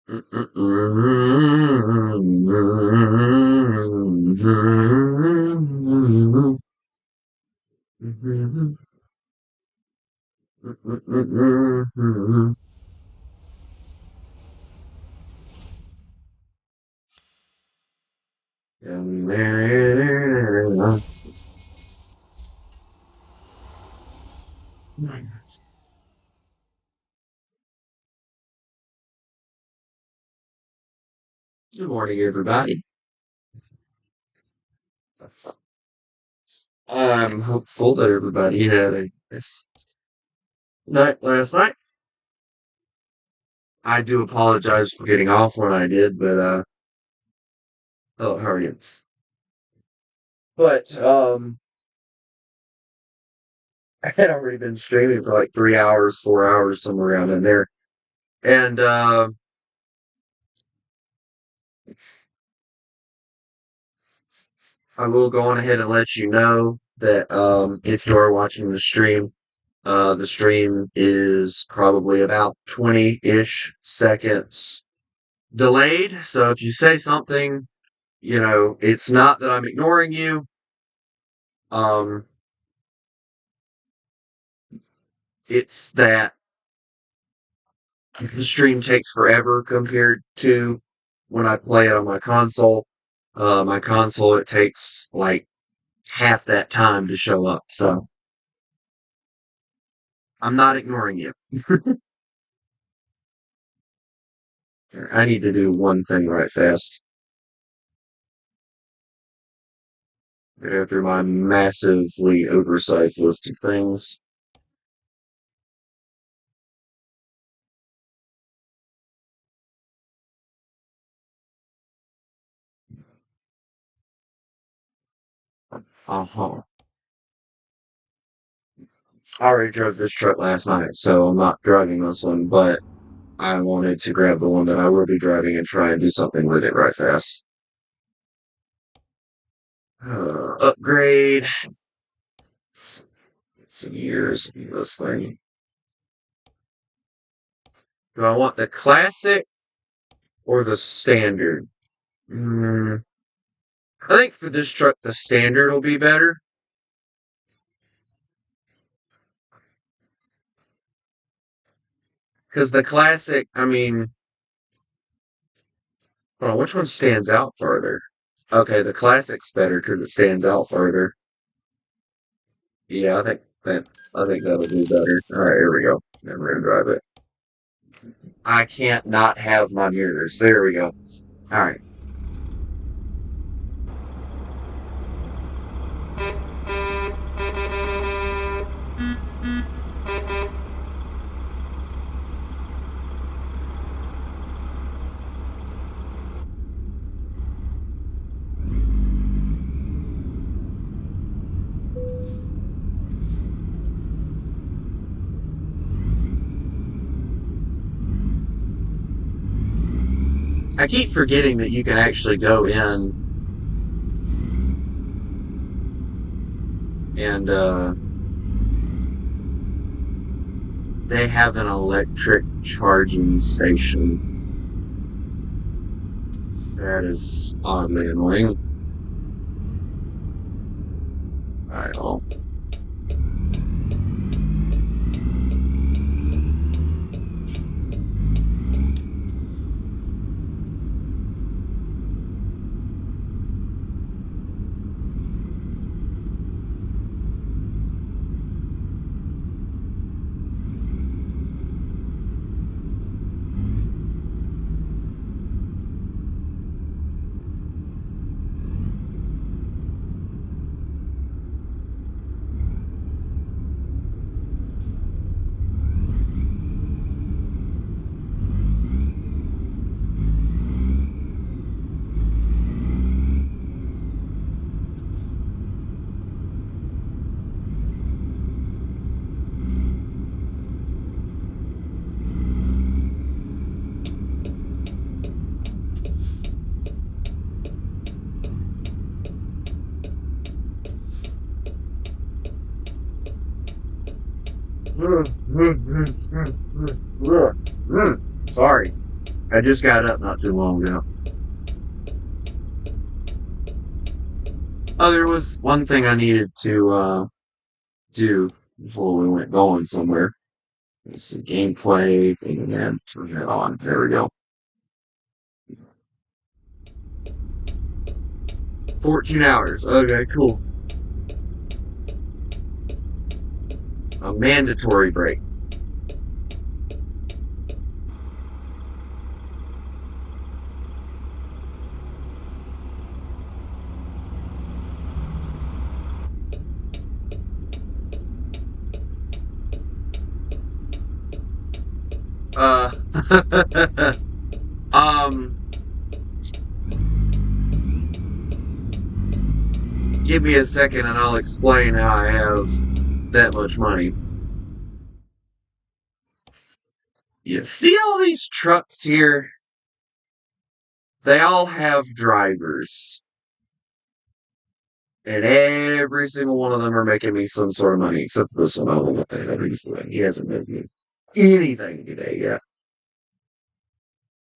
Good morning, everybody. I'm hopeful that everybody had a nice night last night. I do apologize for getting off when I did, but oh, how are you? But I had already been streaming for like 3 hours, 4 hours, somewhere around in there, and I will go on ahead and let you know that if you are watching the stream is probably about 20-ish seconds delayed. So if you say something, it's not that I'm ignoring you. Um, it's that the stream takes forever compared to when I play it on my console. My console, it takes like half that time to show up. So I'm not ignoring you. I need to do one thing right fast. Go through my massively oversized list of things. Uh-huh. I already drove this truck last night, so I'm not driving this one, but I wanted to grab the one that I will be driving and try and do something with it right fast. Upgrade. Some years in this thing. Do I want the classic or the standard? I think for this truck, the standard will be better. Because the classic, I mean, hold on, which one stands out further? Okay, the classic's better because it stands out further. Yeah, I think that'll do better. All right, here we go. Then we're gonna drive it. I can't not have my mirrors. There we go. All right. I keep forgetting that you can actually go in and they have an electric charging station. That is oddly annoying. Alright, well. Sorry. I just got up not too long ago. Oh, there was one thing I needed to do before we went going somewhere. It's a gameplay thing again. Turn it on. There we go. 14 hours. Okay, cool. A mandatory break. Uh, um, give me a second and I'll explain how I have that much money. You see all these trucks here? They all have drivers. And every single one of them are making me some sort of money, except for this one. I don't know what the hell he's doing. He hasn't made me anything today yet.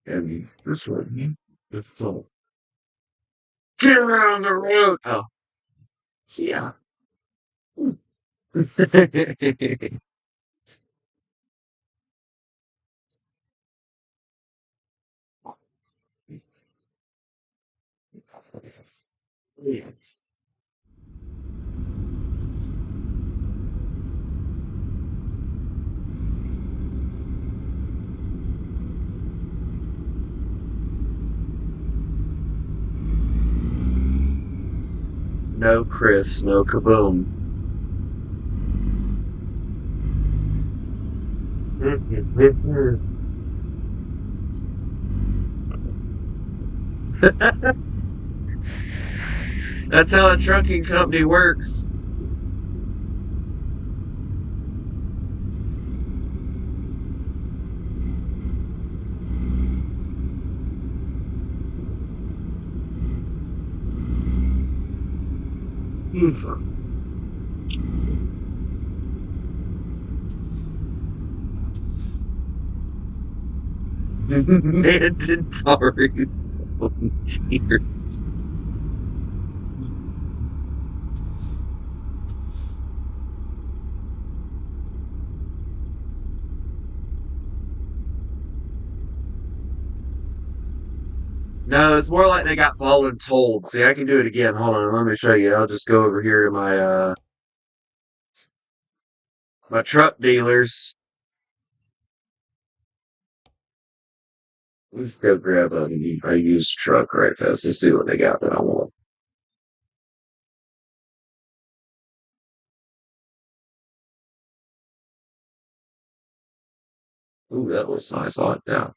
And this one, this little, get around the road. Oh, yeah. No Chris, no kaboom. That's how a trucking company works. Mandatory volunteers. No, it's more like they got voluntold. See, I can do it again. Hold on, let me show you. I'll just go over here to my truck dealers. Let's go grab a used truck right fast to see what they got that I want. Ooh, that was nice. I like that.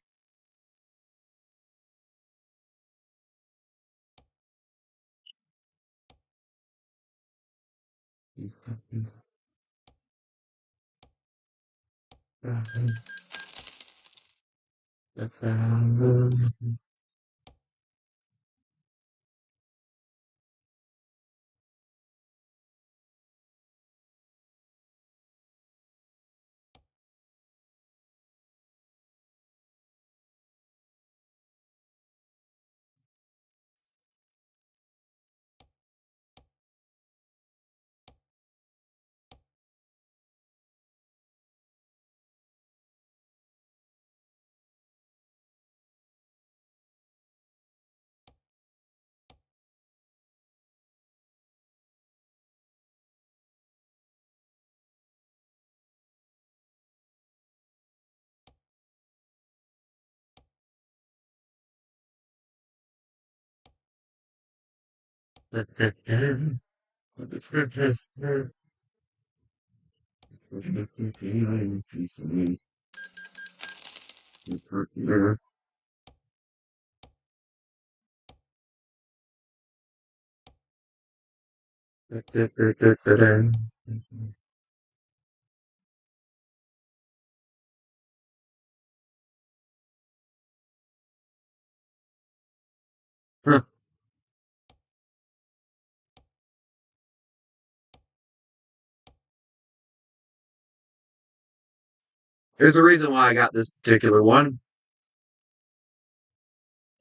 There's a reason why I got this particular one.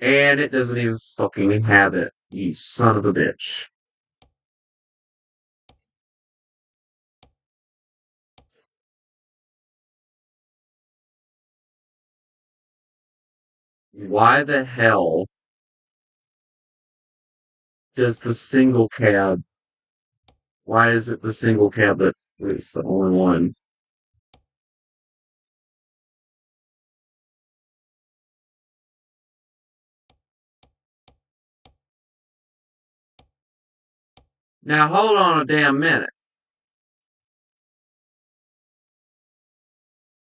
And it doesn't even fucking have it, you son of a bitch. Why the hell does the single cab, why is it the single cab that is the only one? Now hold on a damn minute.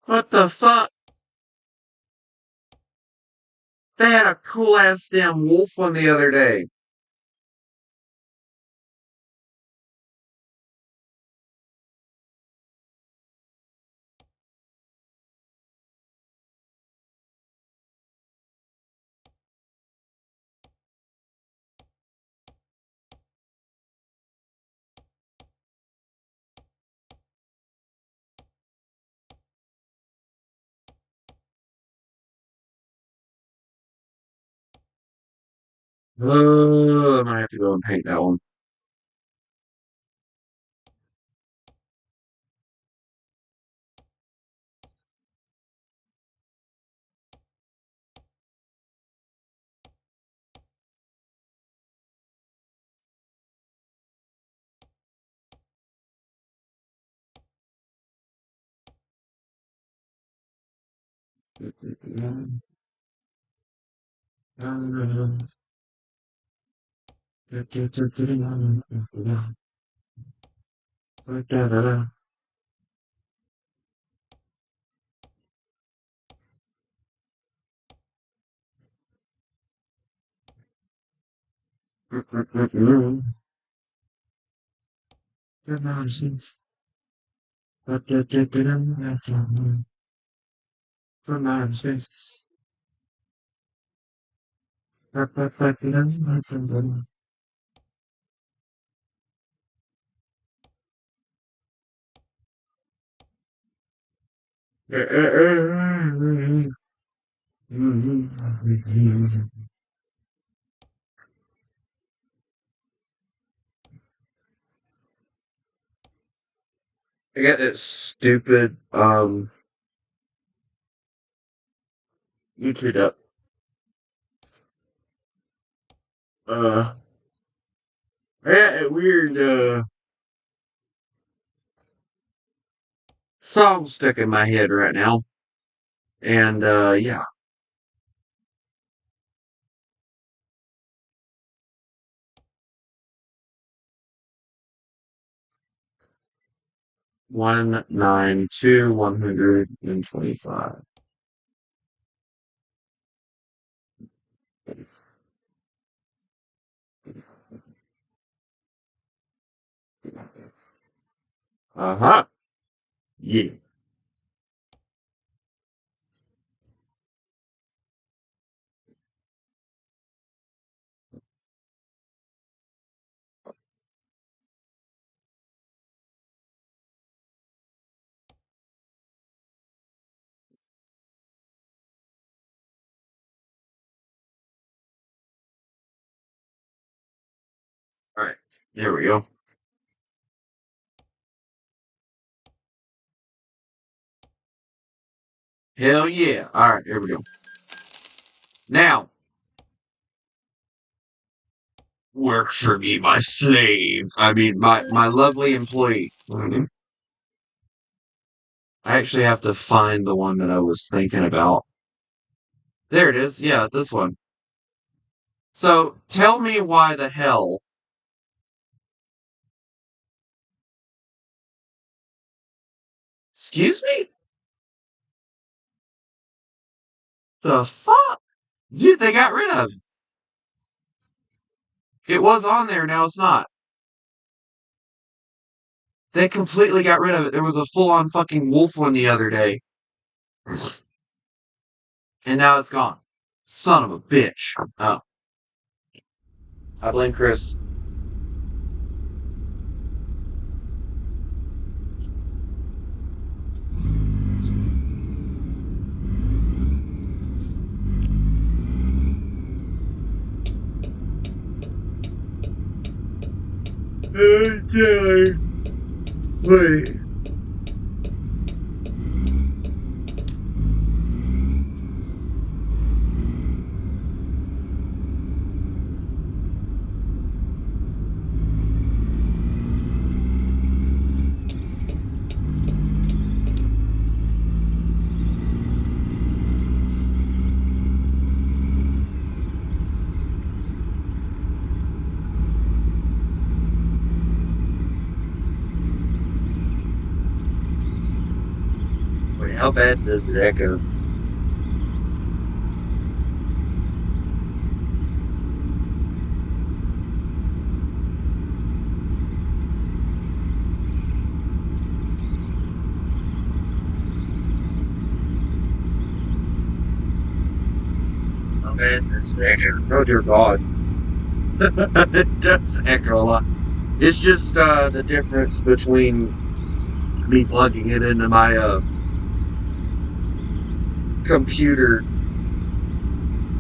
What the fuck? They had a cool ass damn wolf one the other day. I might have to go and paint that one. I got that stupid YouTube up. Uh I got a weird song stuck in my head right now. And yeah. 192,125. Uh-huh. Yeah. Alright. There we go. Hell yeah. Alright, here we go. Now, work for me, my slave. I mean, my lovely employee. I actually have to find the one that I was thinking about. There it is. Yeah, this one. So, tell me why the hell. Excuse me? The fuck? Dude, they got rid of it. It was on there, now it's not. They completely got rid of it. There was a full-on fucking wolf one the other day. And now it's gone. Son of a bitch. Oh. I blame Chris. Okay. Wait. Wait, how bad does it echo? How bad does it echo? Oh dear God. It does echo a lot. It's just the difference between me plugging it into my computer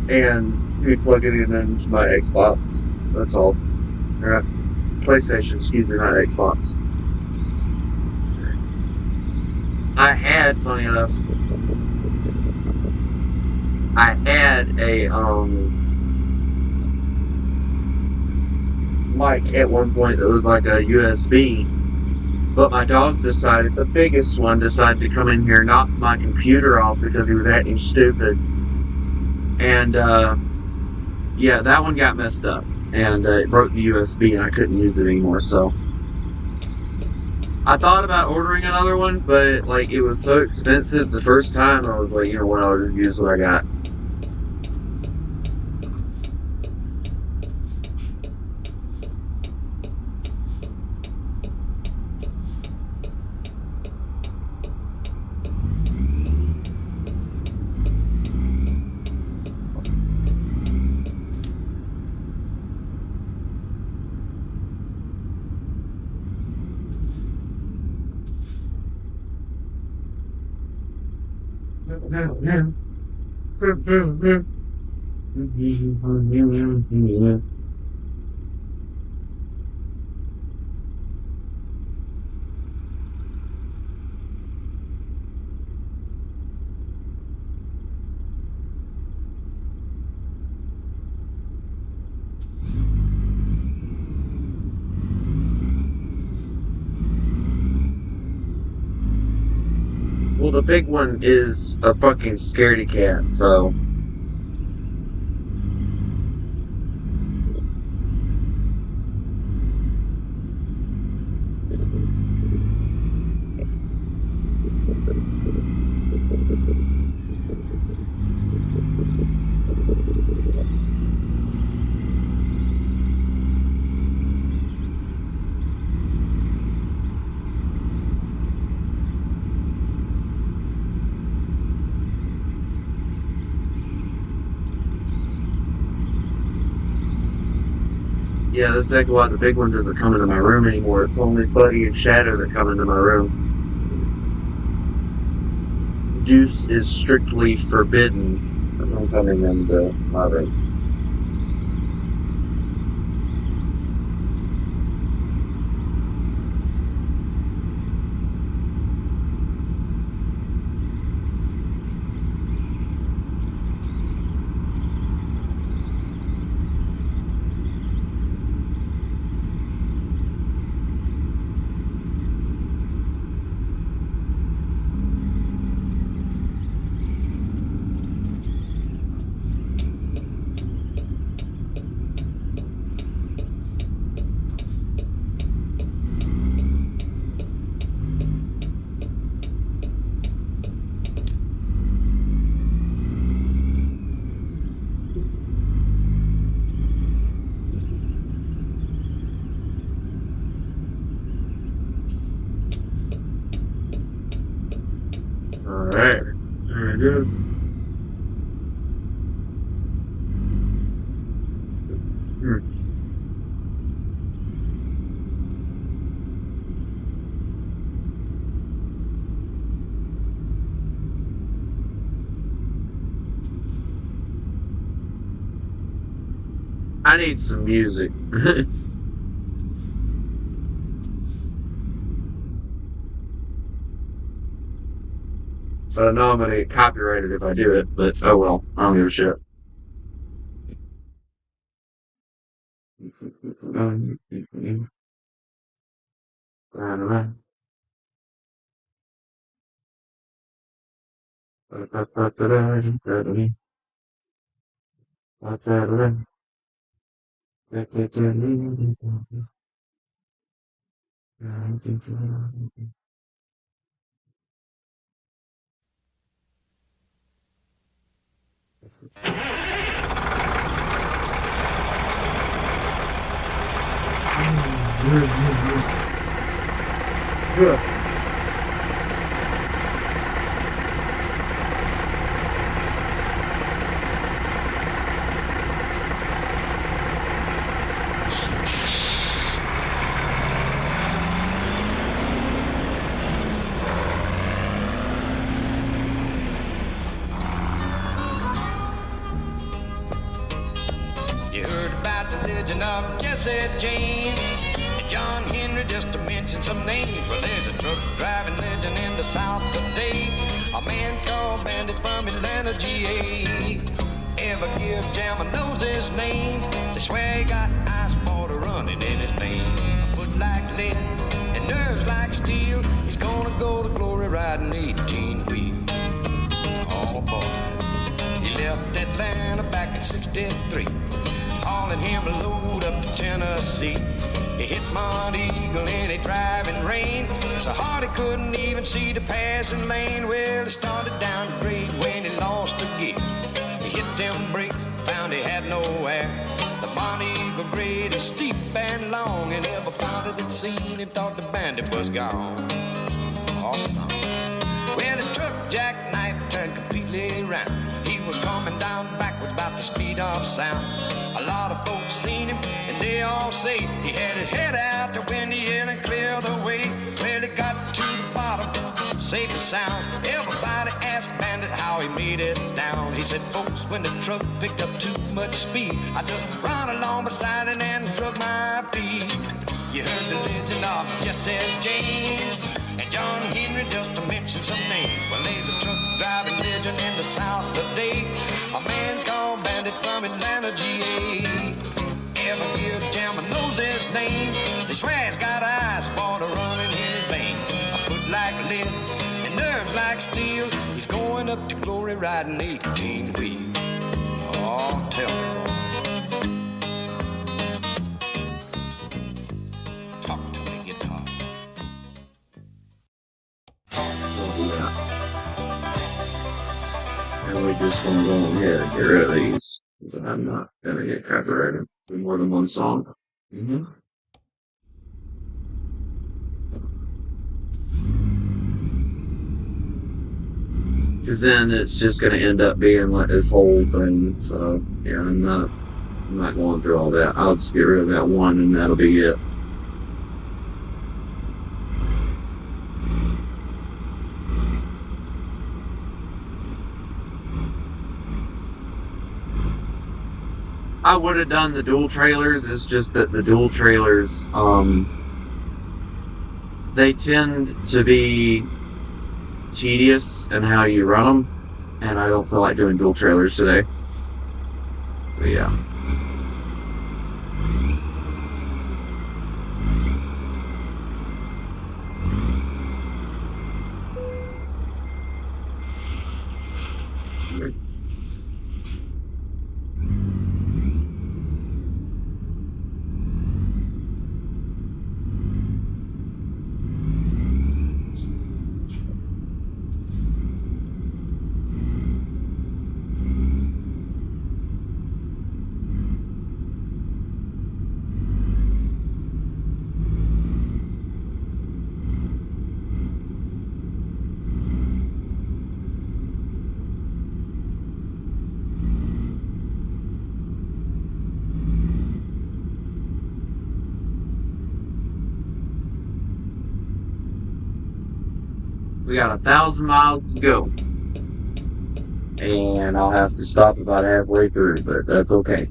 and me plugging it into my Xbox. That's all. Or, PlayStation, excuse me, not Xbox. I had, funny enough, I had a mic at one point that was like a USB, but my dog decided, the biggest one decided to come in here, knock my computer off because he was acting stupid. And yeah, that one got messed up, and it broke the USB, and I couldn't use it anymore. So I thought about ordering another one, but like it was so expensive the first time. I was like, you know what, I'll just use what I got. Well, the big one is a fucking scaredy cat, so. Yeah, that's exactly why the big one doesn't come into my room anymore. It's only Buddy and Shadow that come into my room. Deuce is strictly forbidden from coming into my room. Alright. Very good. Hmm. I need some music. I know I'm gonna get copyrighted if I do it, but oh well, I don't give a shit. You heard about the legend of Jesse James and John Henry, just to mention some names. Well, there's a truck driving legend in the South today, a man called Bandit from Atlanta, GA. Ever give Jam knows his name. They swear he got ice water running in his veins. A foot like lead and nerves like steel. He's gonna go to glory riding 18 wheels. Oh boy, he left Atlanta back in '63. Hauling him a load up to Tennessee. He hit Mount Eagle in a driving rain, so hard he couldn't even see the passing lane. Well, he started down the grade when he lost a gear. He hit them brakes, found he had no air. The Mount Eagle grade is steep and long, and everybody that seen him thought the bandit was gone. Awesome. Well, his truck jackknife turned completely around. He was coming down backwards about the speed of sound. A lot of folks seen him, and they all say he had his head out to win the hill and clear the way. Well, he got to the bottom, safe and sound. Everybody asked Bandit how he made it down. He said, folks, when the truck picked up too much speed, I just run along beside it and drug my feet. You heard the legend of Jesse James and John Henry, just to mention some names. Well, there's a truck driving legend in the South today, a man called Bandit from Atlanta, GA. Ever hear Jam knows his name. They swear he's got ice water running in his veins. A foot like lead and nerves like steel. He's going up to glory riding 18 wheels. Oh, tell me, boy. Talk to me, guitar. And we just want to go ahead and get rid of these, because I'm not going to get copyrighted with more than one song. Because then it's just going to end up being like this whole thing. So yeah, I'm not going through all that. I'll just get rid of that one, and that'll be it. I would have done the dual trailers. It's just that the dual trailers, they tend to be tedious in how you run them, and I don't feel like doing dual trailers today. So yeah. We got 1,000 miles to go. And I'll have to stop about halfway through, but that's okay.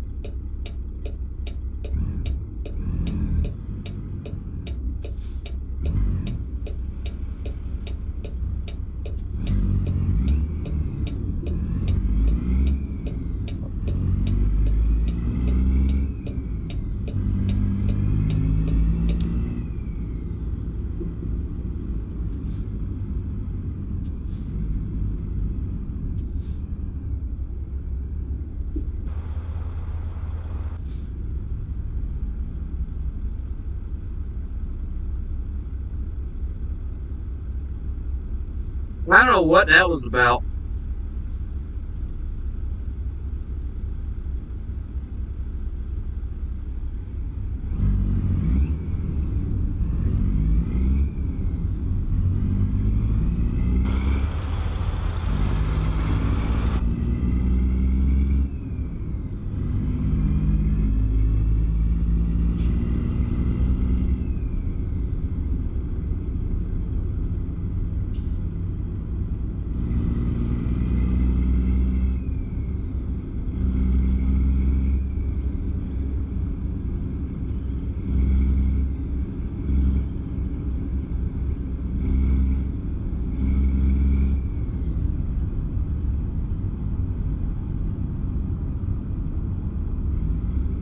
I don't know what that was about.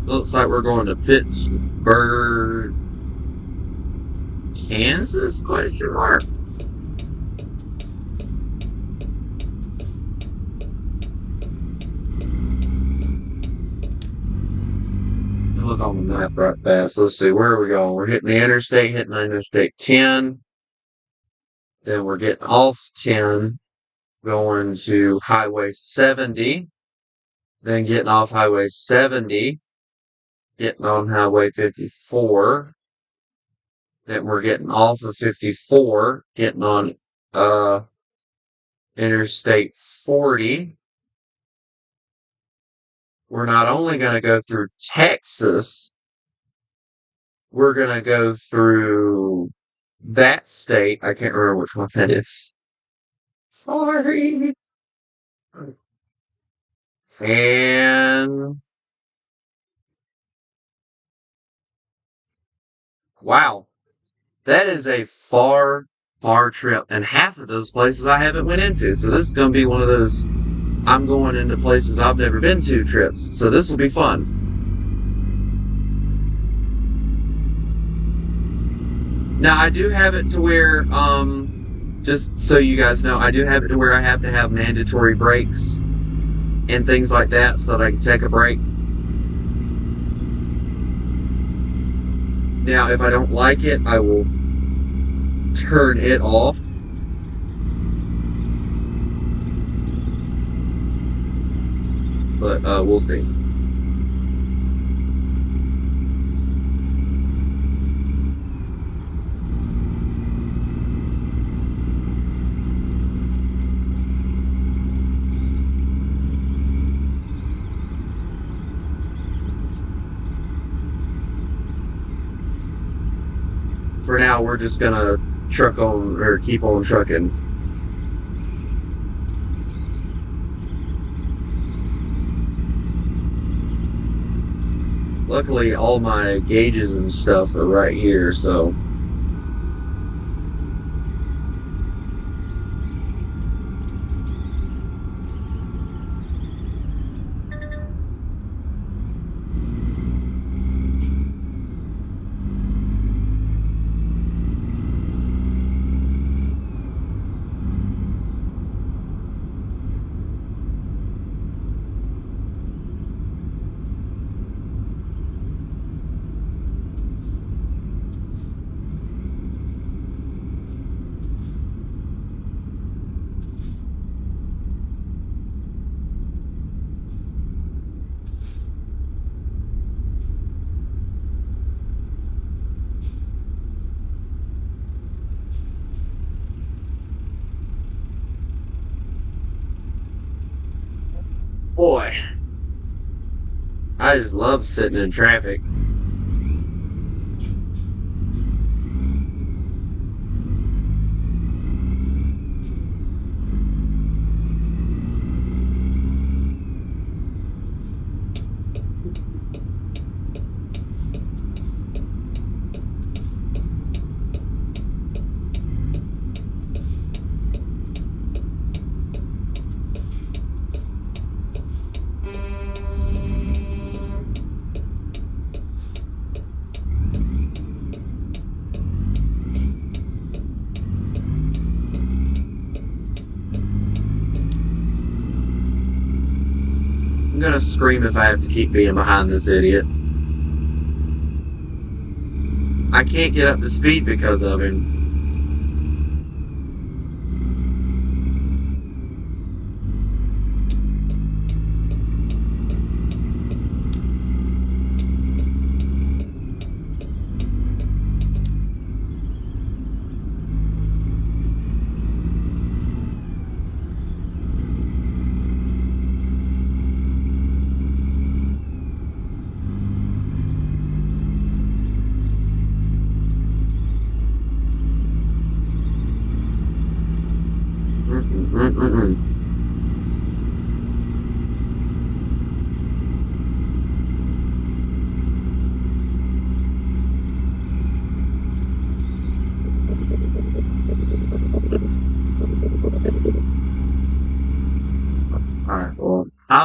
Looks like we're going to Pittsburgh, Kansas? Question mark. Look on the map right fast. Let's see, where are we going? We're hitting the interstate, hitting Interstate 10. Then we're getting off 10, going to Highway 70. Then getting off Highway 70, getting on Highway 54. Then we're getting off of 54, getting on Interstate 40. We're not only going to go through Texas, we're going to go through that state. I can't remember which one that is. Sorry. And wow, that is a far, far trip. And half of those places I haven't went into. So this is going to be one of those I'm going into places I've never been to trips. So this will be fun. Now I do have it to where, just so you guys know, I do have it to where I have to have mandatory breaks and things like that so that I can take a break. Now, if I don't like it, I will turn it off. But we'll see. For now, we're just gonna truck on, or keep on trucking. Luckily, all my gauges and stuff are right here, so. Boy, I just love sitting in traffic. I'm gonna scream if I have to keep being behind this idiot. I can't get up to speed because of him.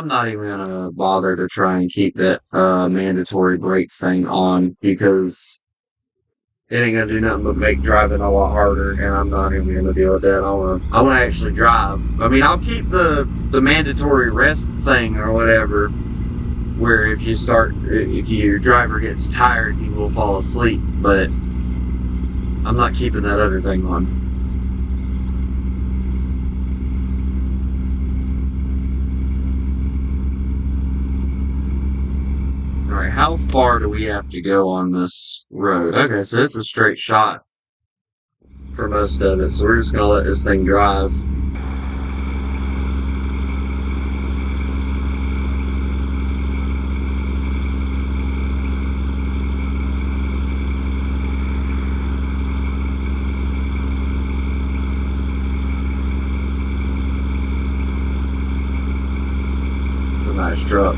I'm not even gonna bother to try and keep that mandatory brake thing on because it ain't gonna do nothing but make driving a lot harder, and I'm not even gonna deal with that. I wanna actually drive. I mean, I'll keep the mandatory rest thing or whatever, where if your driver gets tired, he will fall asleep. But I'm not keeping that other thing on. Alright, how far do we have to go on this road? Okay, so it's a straight shot for most of it, so we're just gonna let this thing drive. It's a nice truck.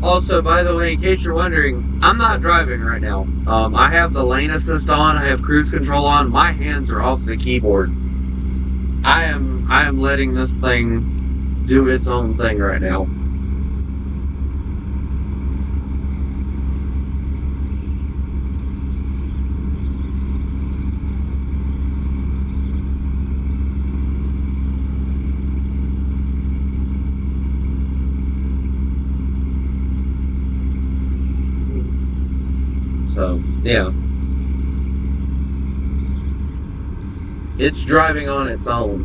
Also, by the way, in case you're wondering, I'm not driving right now. I have the lane assist on, I have cruise control on, my hands are off the keyboard. I am letting this thing do its own thing right now. So, yeah. It's driving on its own.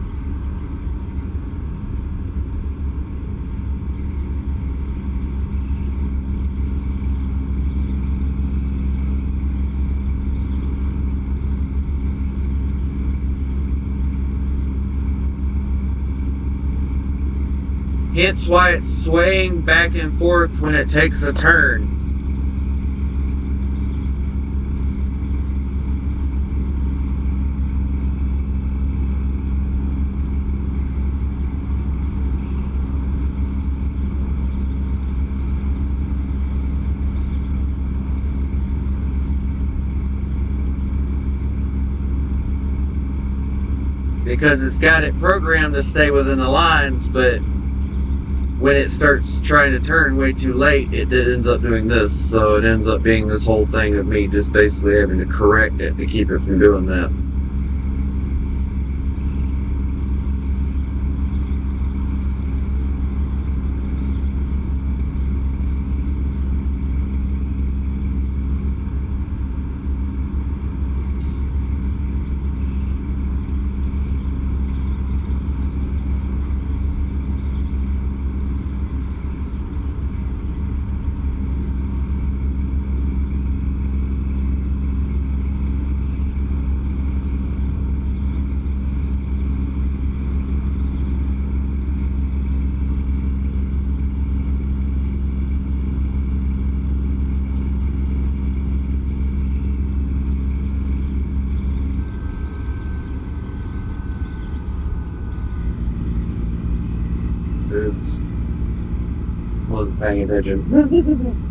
Hence why it's swaying back and forth when it takes a turn. Because it's got it programmed to stay within the lines, but when it starts trying to turn way too late, it ends up doing this. So it ends up being this whole thing of me just basically having to correct it to keep it from doing that. Oops. Wasn't paying attention.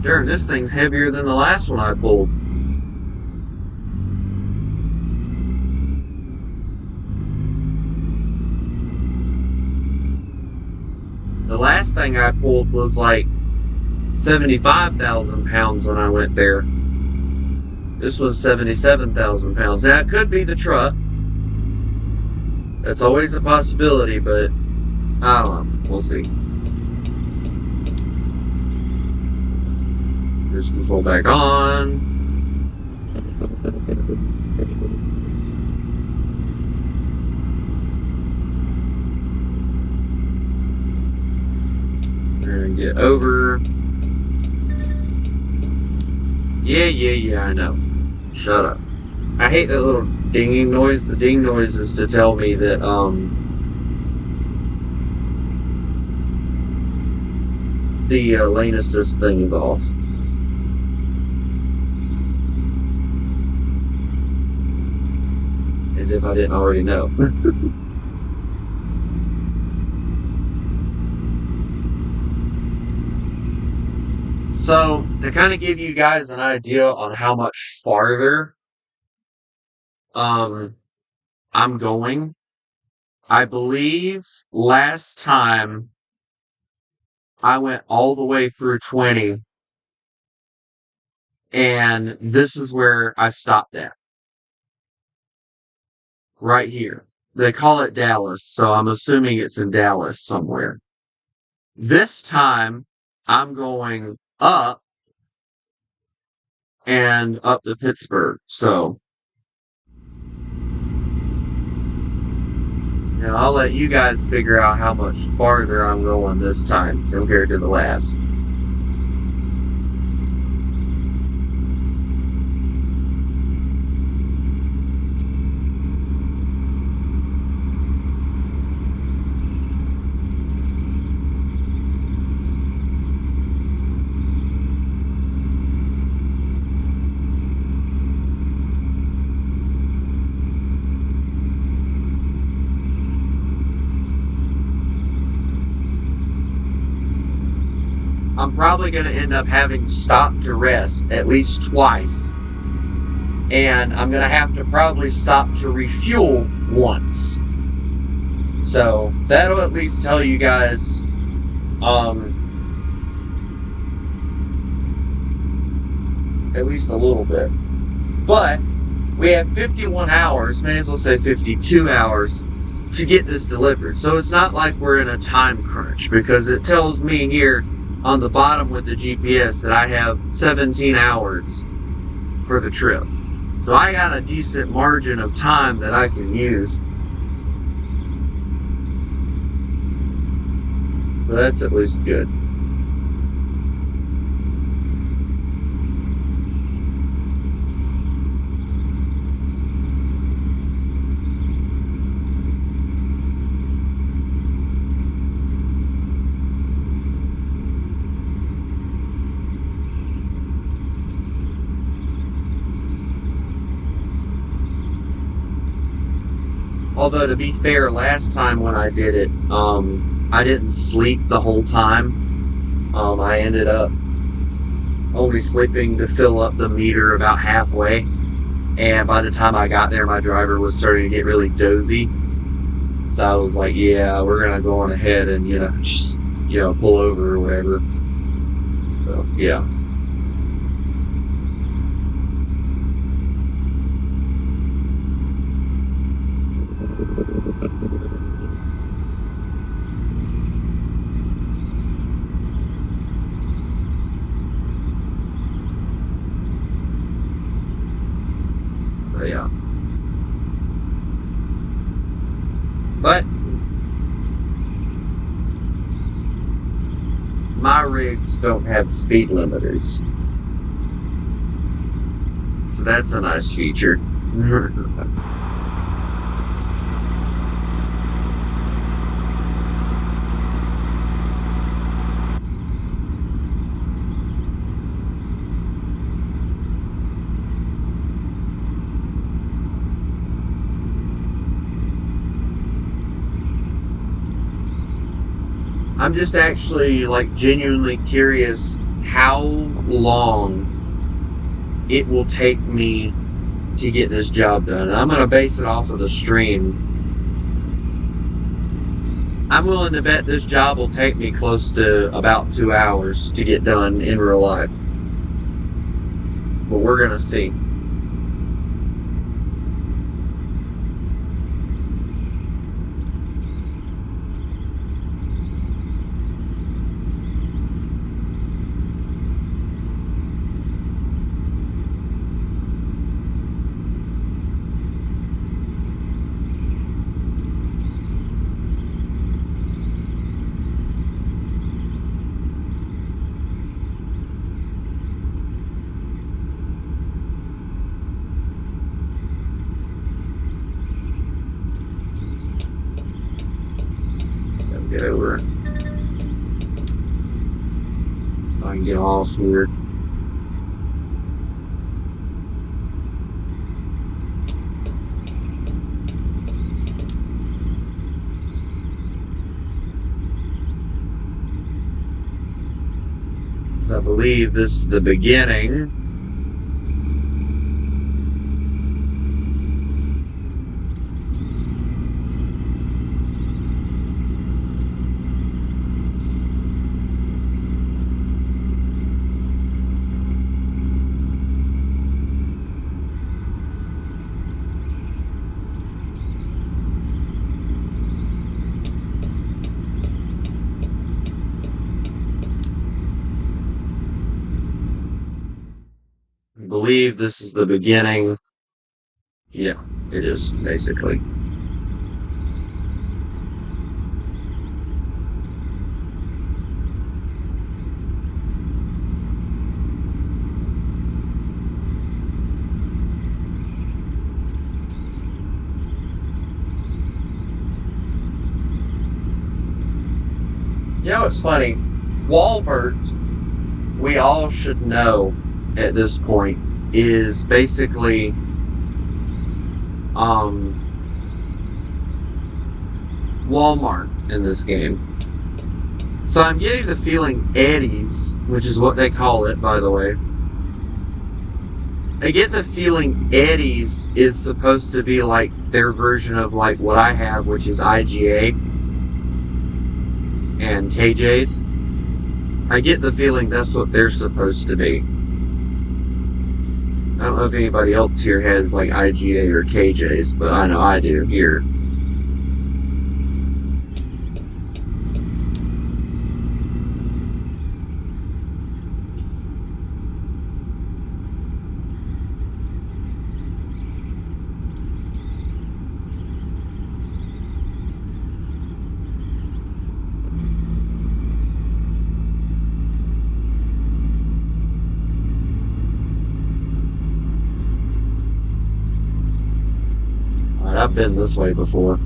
Sure, this thing's heavier than the last one I pulled. The last thing I pulled was like 75,000 pounds when I went there. This was 77,000 pounds. Now, it could be the truck. That's always a possibility, but I don't know. We'll see. Cruise control back on. And get over. Yeah, I know. Shut up. I hate that little dinging noise. The ding noise is to tell me that, the lane assist thing is off. As if I didn't already know. So, to kind of give you guys an idea on how much farther I'm going, I believe last time I went all the way through 20, and this is where I stopped at. Right here. They call it Dallas, so I'm assuming it's in Dallas somewhere. This time, I'm going up and up to Pittsburgh, so I'll let you guys figure out how much farther I'm going this time compared to the last. I'm probably going to end up having to stop to rest at least twice. And I'm going to have to probably stop to refuel once. So, that'll at least tell you guys, at least a little bit. But, we have 51 hours, may as well say 52 hours, to get this delivered. So it's not like we're in a time crunch, because it tells me here on the bottom with the GPS that I have 17 hours for the trip. So I got a decent margin of time that I can use. So that's at least good. Although, to be fair, last time when I did it, I didn't sleep the whole time. I ended up only sleeping to fill up the meter about halfway. And by the time I got there, my driver was starting to get really dozy. So I was like, yeah, we're going to go on ahead and, just, pull over or whatever. So, yeah. So, yeah. But my rigs don't have speed limiters. So that's a nice feature. I'm just actually, genuinely curious how long it will take me to get this job done. I'm going to base it off of the stream. I'm willing to bet this job will take me close to about 2 hours to get done in real life. But we're gonna see. Get over it. So I can get all here. I believe this is the beginning. I believe this is the beginning. Yeah, it is, basically. You know, it's funny. Walmart, we all should know at this point, is basically Walmart in this game. So I'm getting the feeling Eddie's, which is what they call it, by the way. I get the feeling Eddie's is supposed to be like their version of like what I have, which is IGA and KJ's. I get the feeling that's what they're supposed to be. I don't know if anybody else here has like IGA or KJ's, but I know I do here. I've been this way before.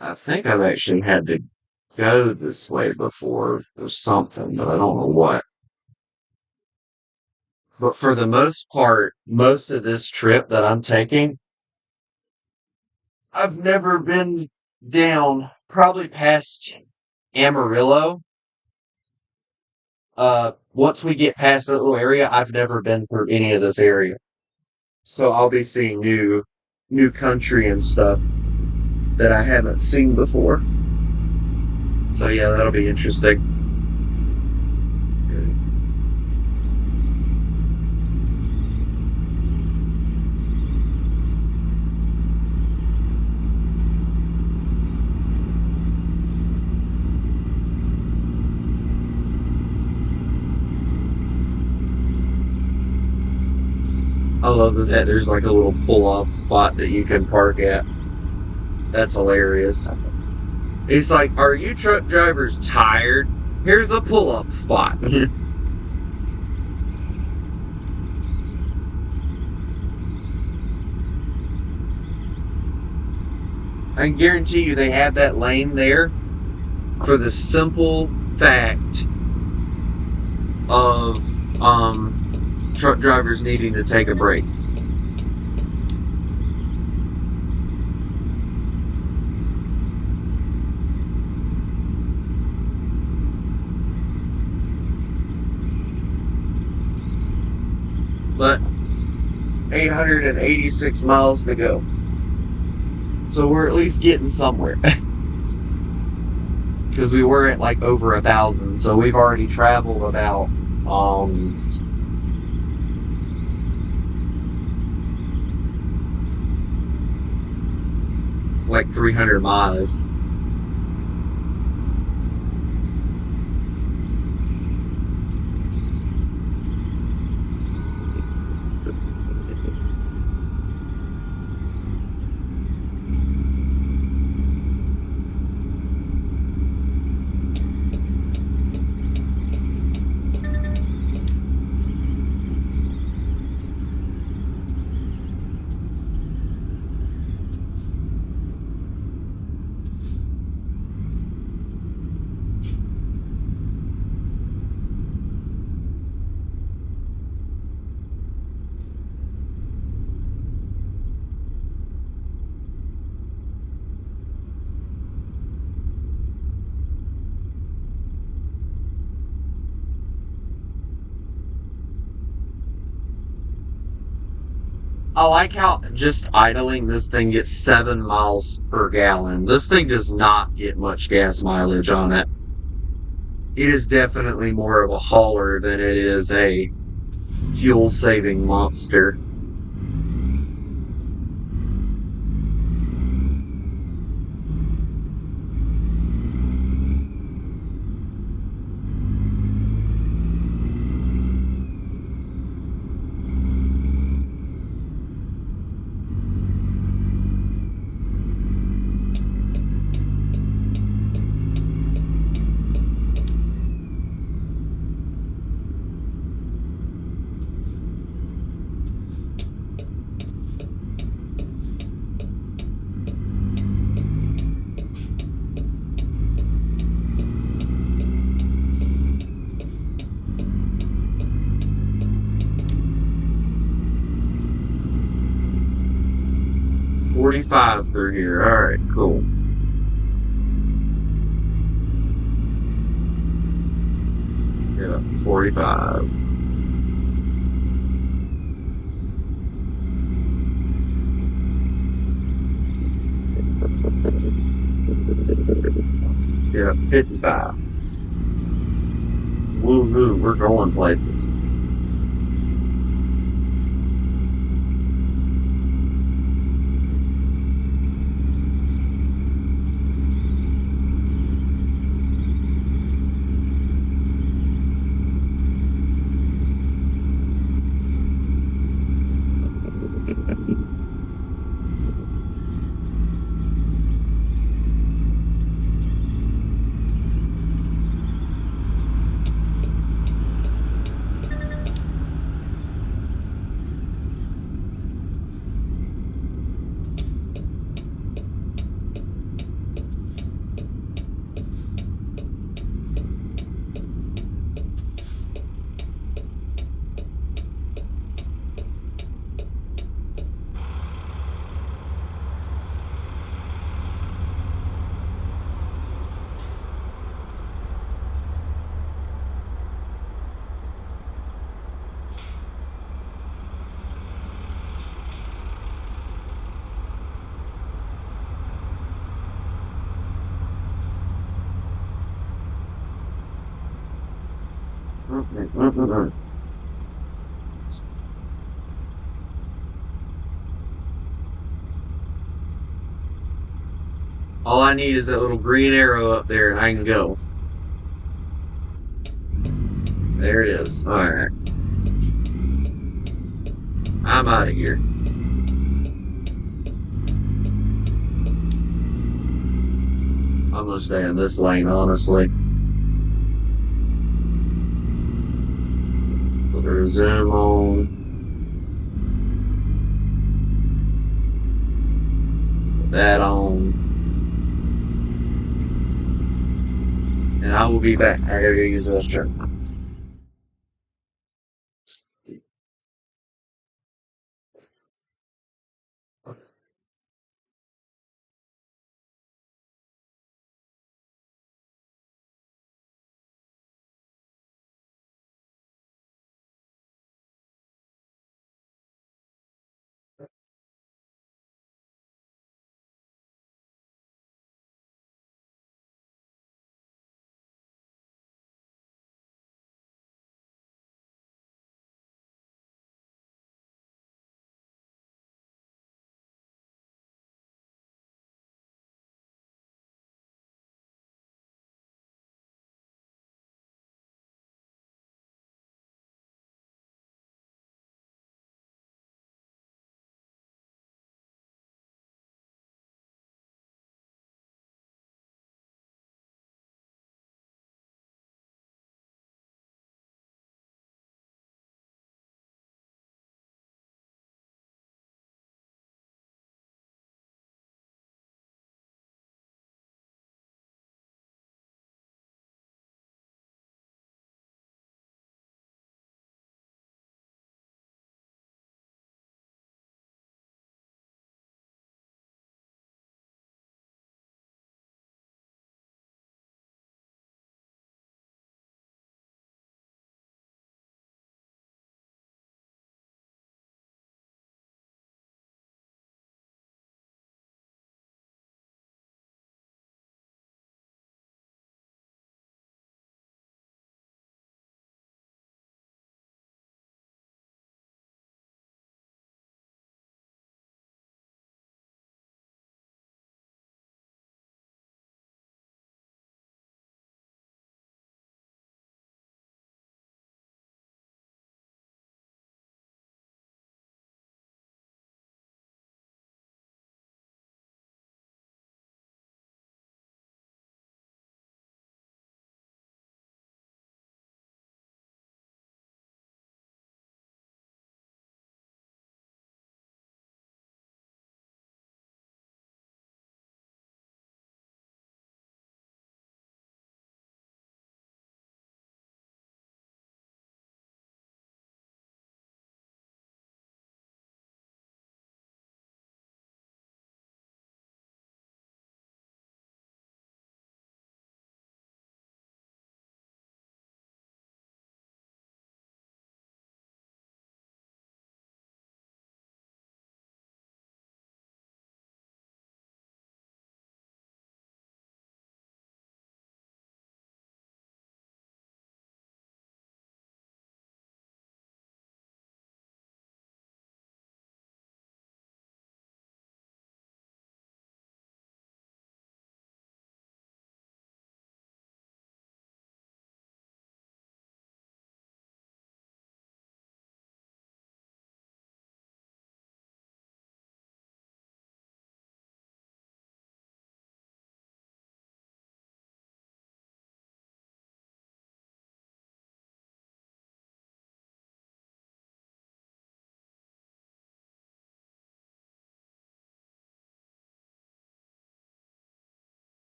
I think I've actually had to go this way before or something, but I don't know what. But for the most part, most of this trip that I'm taking, I've never been down probably past Amarillo. Once we get past that little area, I've never been through any of this area. So I'll be seeing new country and stuff that I haven't seen before. So yeah, that'll be interesting. I love that there's like a little pull-off spot that you can park at. That's hilarious. He's like, are you truck drivers tired? Here's a pull-off spot. I can guarantee you they have that lane there for the simple fact of truck drivers needing to take a break. But 886 miles to go. So we're at least getting somewhere. Because we were at like over 1,000, so we've already traveled about like 300 miles. I like how just idling this thing gets 7 miles per gallon. This thing does not get much gas mileage on it. It is definitely more of a hauler than it is a fuel saving monster. $45 through here. Alright, cool. Yeah, 45. Yeah, 55. Woohoo, we're going places. All I need is that little green arrow up there and I can go. There it is. Alright. I'm out of here. I'm gonna stay in this lane, honestly. Put the zoom on. Put that on. And I will be back. I gotta go use the restroom.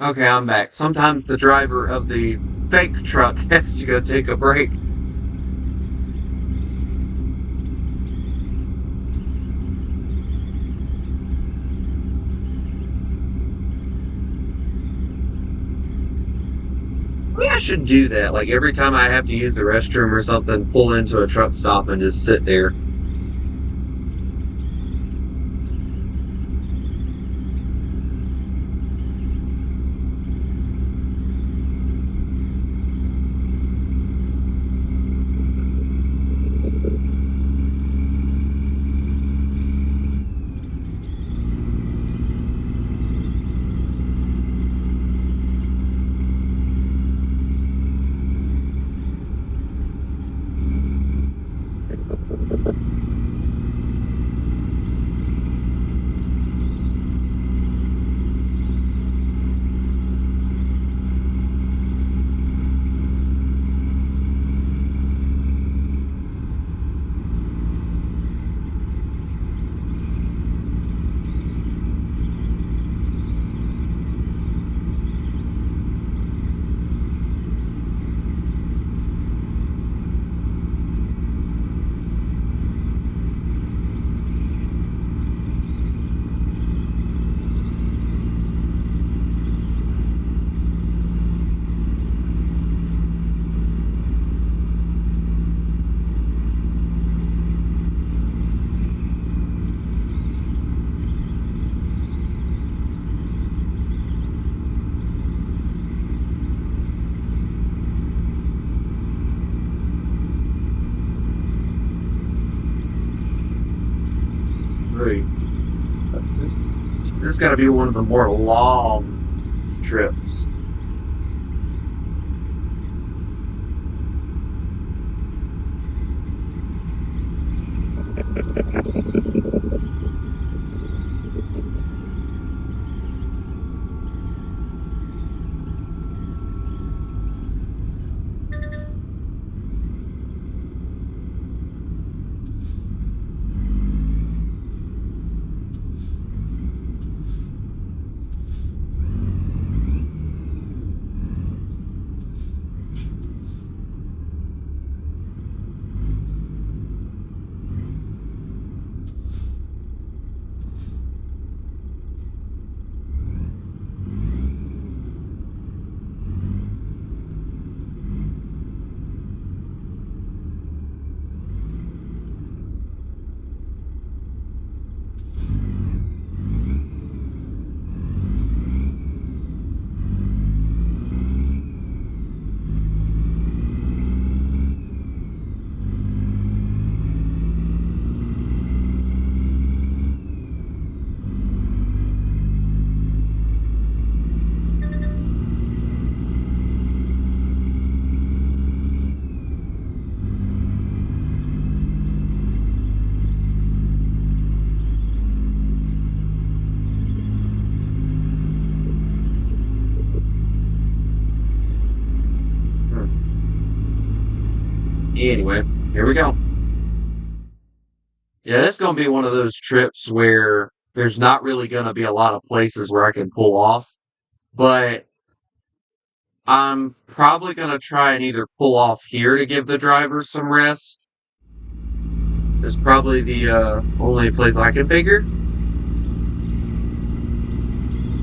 Okay, I'm back. Sometimes the driver of the fake truck has to go take a break. Maybe I should do that. Like every time I have to use the restroom or something, pull into a truck stop and just sit there. Right. This is gotta be one of the more long trips. Anyway, here we go. Yeah, it's gonna be one of those trips where there's not really gonna be a lot of places where I can pull off, but I'm probably gonna try and either pull off here to give the driver some rest. It's probably the only place I can figure,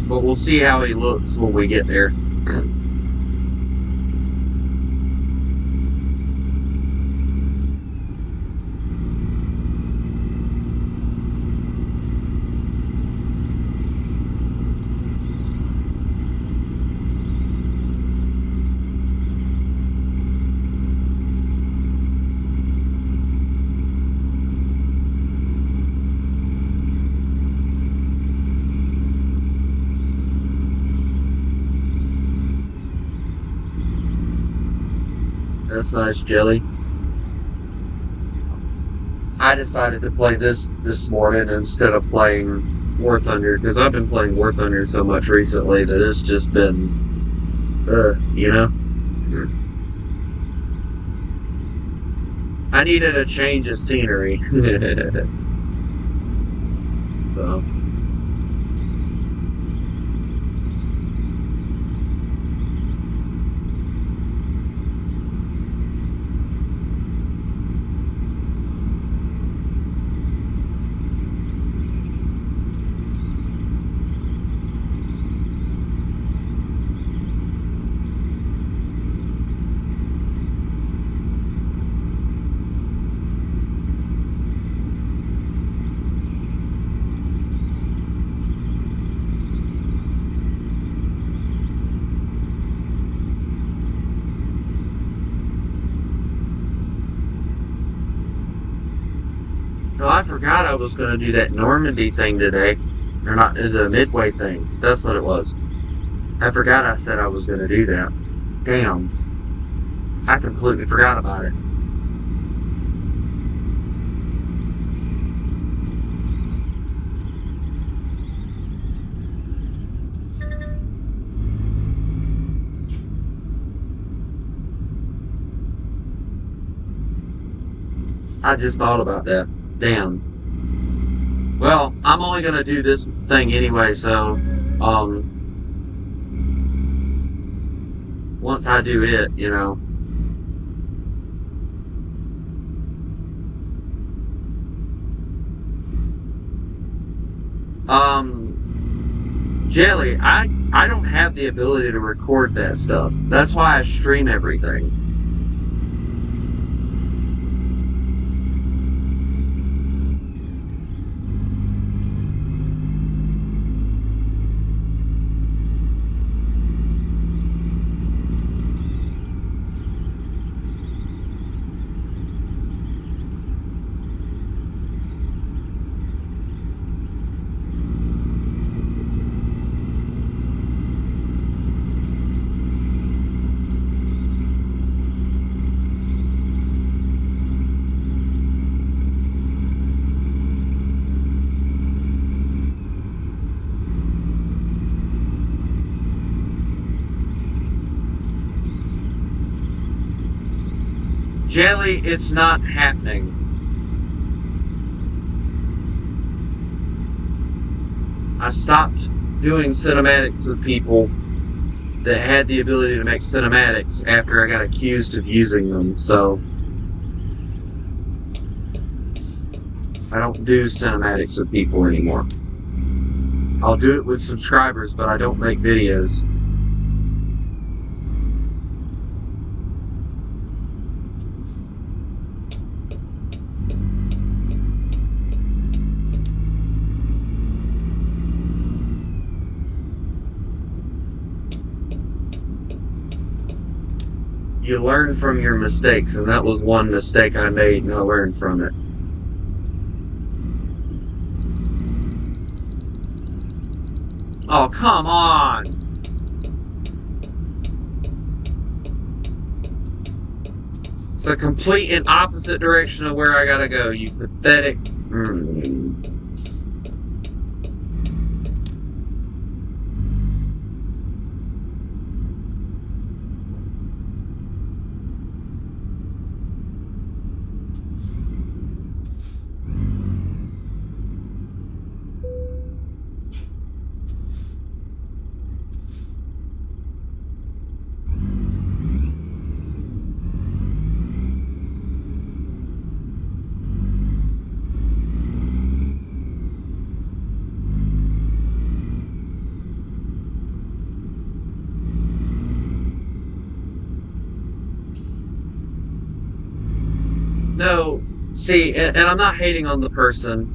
but we'll see how he looks when we get there. That's nice, Jelly. I decided to play this morning instead of playing War Thunder because I've been playing War Thunder so much recently that it's just been, you know. I needed a change of scenery. So I forgot I was going to do that Normandy thing today. Or not, the Midway thing. That's what it was. I forgot I said I was going to do that. Damn. I completely forgot about it. I just thought about that. Damn. Well, I'm only gonna do this thing anyway, so, once I do it, you know. Jelly, I don't have the ability to record that stuff. That's why I stream everything. Jelly, it's not happening. I stopped doing cinematics with people that had the ability to make cinematics after I got accused of using them, so I don't do cinematics with people anymore. I'll do it with subscribers, but I don't make videos. You learn from your mistakes, and that was one mistake I made, and I learned from it. Oh, come on! It's the complete and opposite direction of where I gotta go, you pathetic... No, see, and I'm not hating on the person,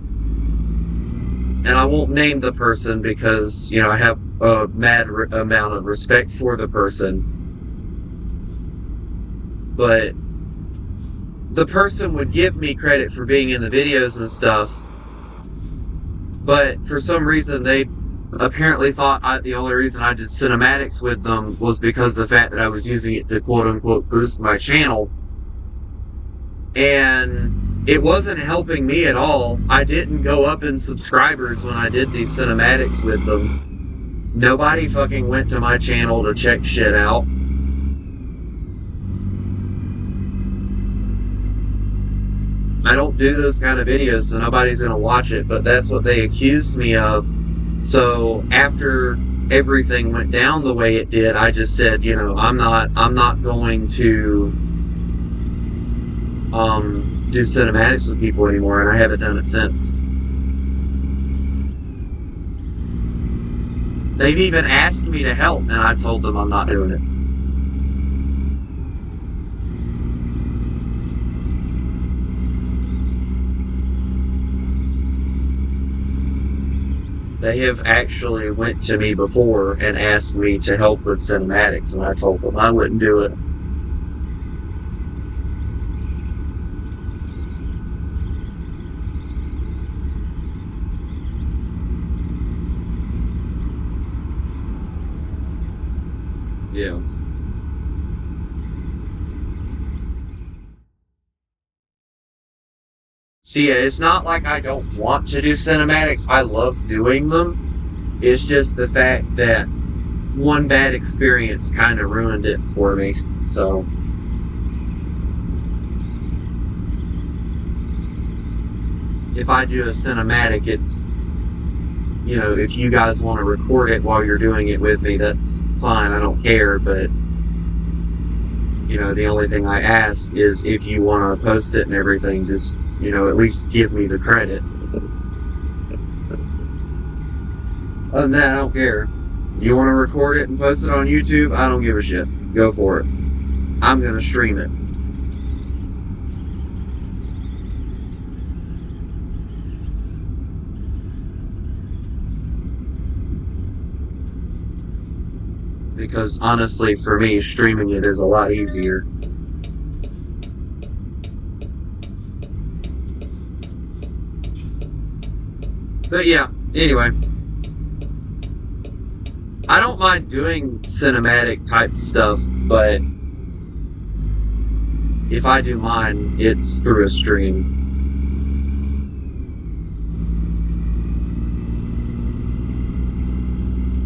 and I won't name the person because, you know, I have a mad amount of respect for the person, but the person would give me credit for being in the videos and stuff, but for some reason they apparently thought the only reason I did cinematics with them was because of the fact that I was using it to quote-unquote boost my channel. And it wasn't helping me at all. I didn't go up in subscribers when I did these cinematics with them. Nobody fucking went to my channel to check shit out. I don't do those kind of videos, so nobody's gonna watch it, but that's what they accused me of. So after everything went down the way it did, I just said, you know, I'm not going to do cinematics with people anymore, and I haven't done it since. They've even asked me to help, and I told them I'm not doing it. They have actually went to me before and asked me to help with cinematics, and I told them I wouldn't do it. Yeah. See, it's not like I don't want to do cinematics. I love doing them. It's just the fact that one bad experience kind of ruined it for me. So, if I do a cinematic, it's, if you guys want to record it while you're doing it with me, that's fine. I don't care. But, the only thing I ask is if you want to post it and everything, just, at least give me the credit. Other than that, I don't care. You want to record it and post it on YouTube? I don't give a shit. Go for it. I'm going to stream it. Because honestly, for me, streaming it is a lot easier. But yeah, anyway. I don't mind doing cinematic type stuff, but if I do mine, it's through a stream.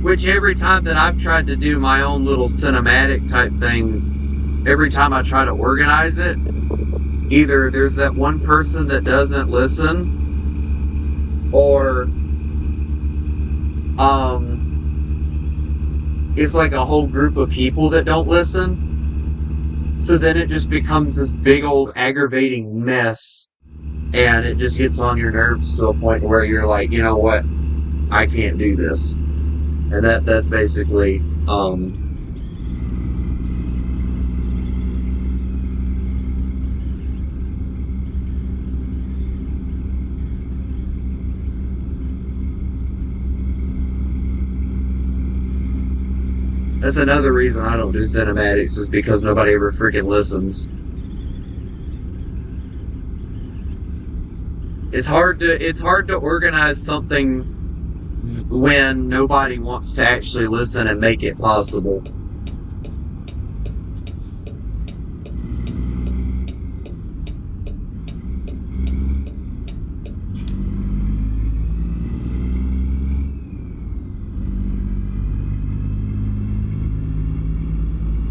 Which every time that I've tried to do my own little cinematic type thing, every time I try to organize it, either there's that one person that doesn't listen, or it's like a whole group of people that don't listen. So then it just becomes this big old aggravating mess, and it just gets on your nerves to a point where you're like, you know what, I can't do this. And that's basically, that's another reason I don't do cinematics, is because nobody ever freaking listens. It's hard to organize something when nobody wants to actually listen and make it possible.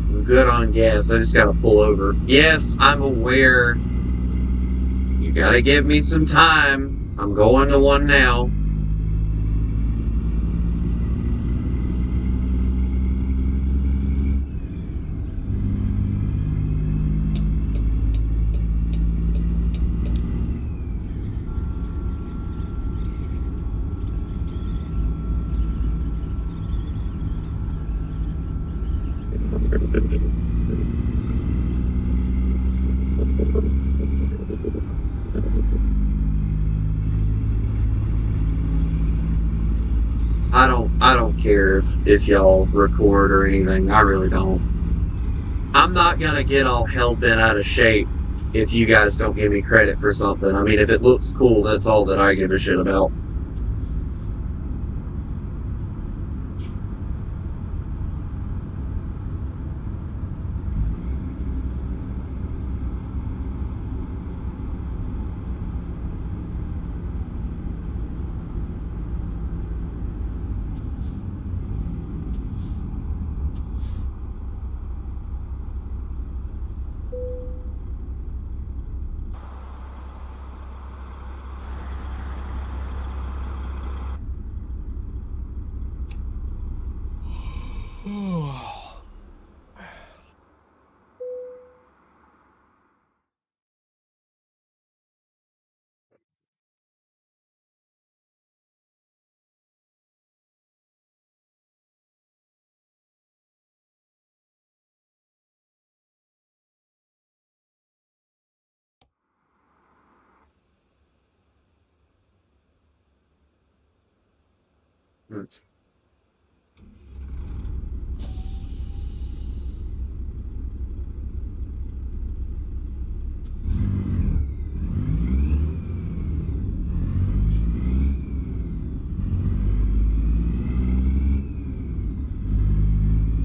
I'm good on gas, I just gotta pull over. Yes, I'm aware. You gotta give me some time. I'm going to one now. I don't care if y'all record or anything. I really don't. I'm not gonna get all hell bent out of shape if you guys don't give me credit for something. I mean, if it looks cool, that's all that I give a shit about.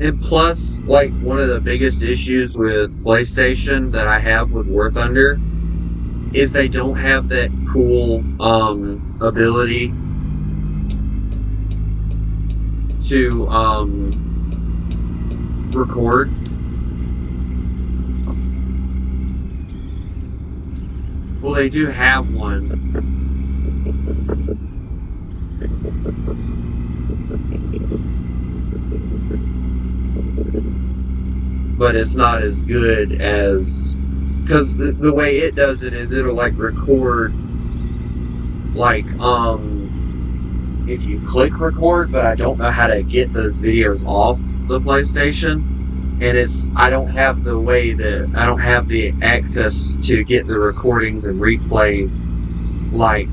And plus, like, one of the biggest issues with PlayStation that I have with War Thunder is they don't have that cool ability to record. Well, they do have one. But it's not as good as... Because the way it does it is it'll, like, record, like, if you click record, but I don't know how to get those videos off the PlayStation. And I don't have the access to get the recordings and replays like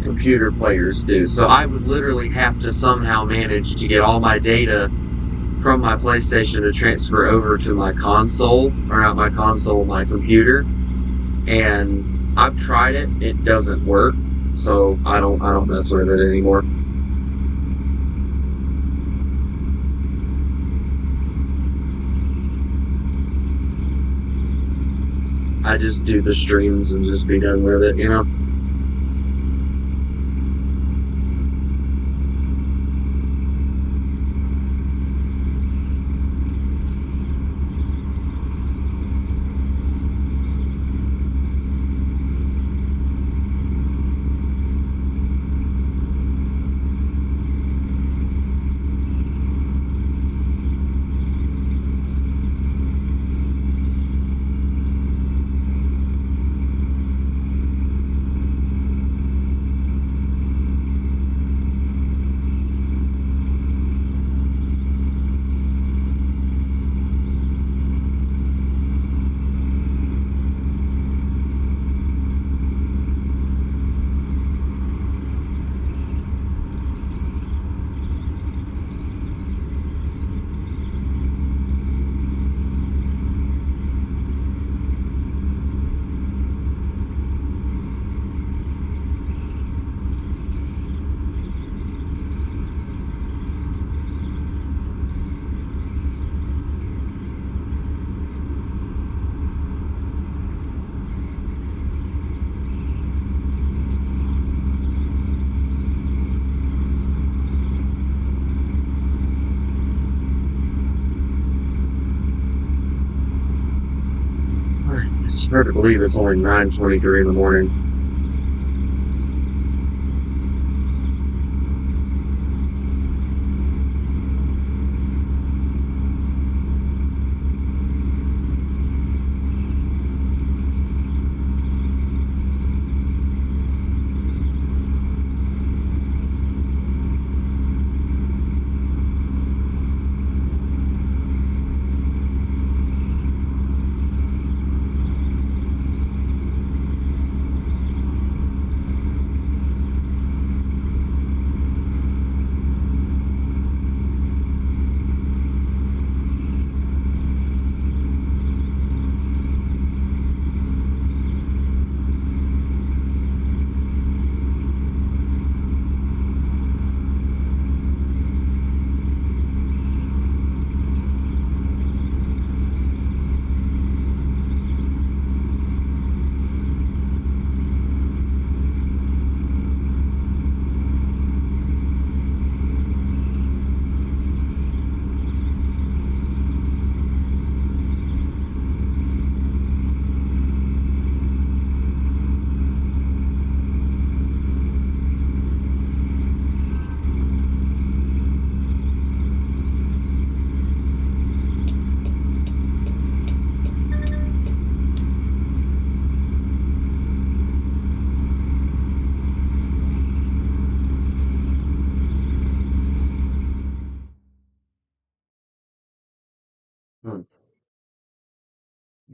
computer players do. So I would literally have to somehow manage to get all my data from my PlayStation to transfer over to my console, or not my console, my computer. And I've tried it, it doesn't work, so I don't mess with it anymore. I just do the streams and just be done with it, you know? It's hard to believe it's only 9:23 in the morning.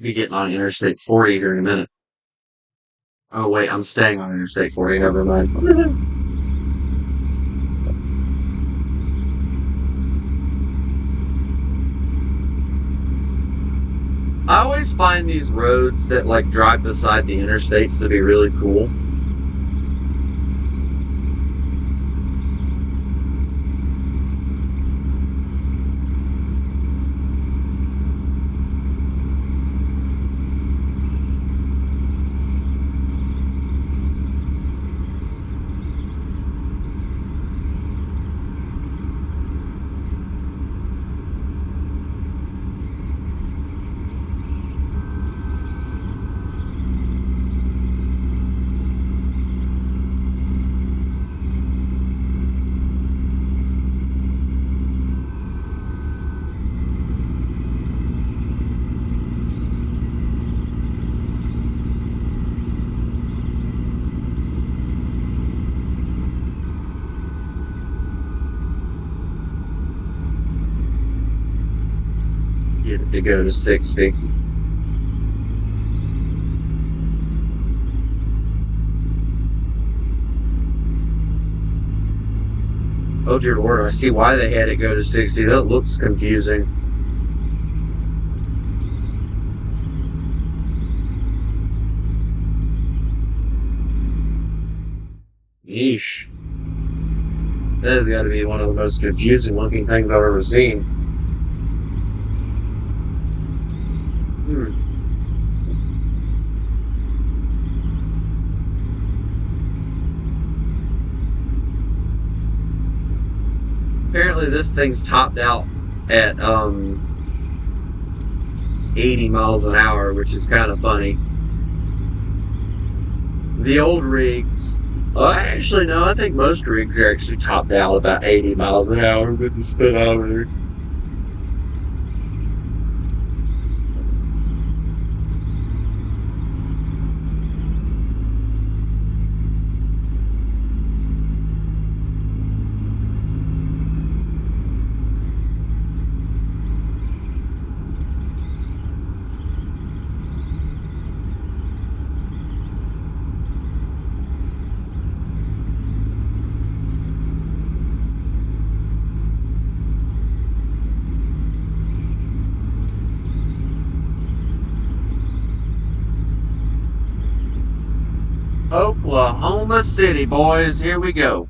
Be getting on Interstate 40 here in a minute. Oh wait, I'm staying on Interstate 40, never mind. I always find these roads that like drive beside the interstates to be really cool. get it to go to 60. Oh dear Lord, I see why they had it go to 60. That looks confusing. Yeesh. That has got to be one of the most confusing looking things I've ever seen. Apparently this thing's topped out at 80 miles an hour, which is kind of funny. The old rigs, actually no, I think most rigs are actually topped out about 80 miles an hour with the speedometer. Oklahoma City, boys, here we go.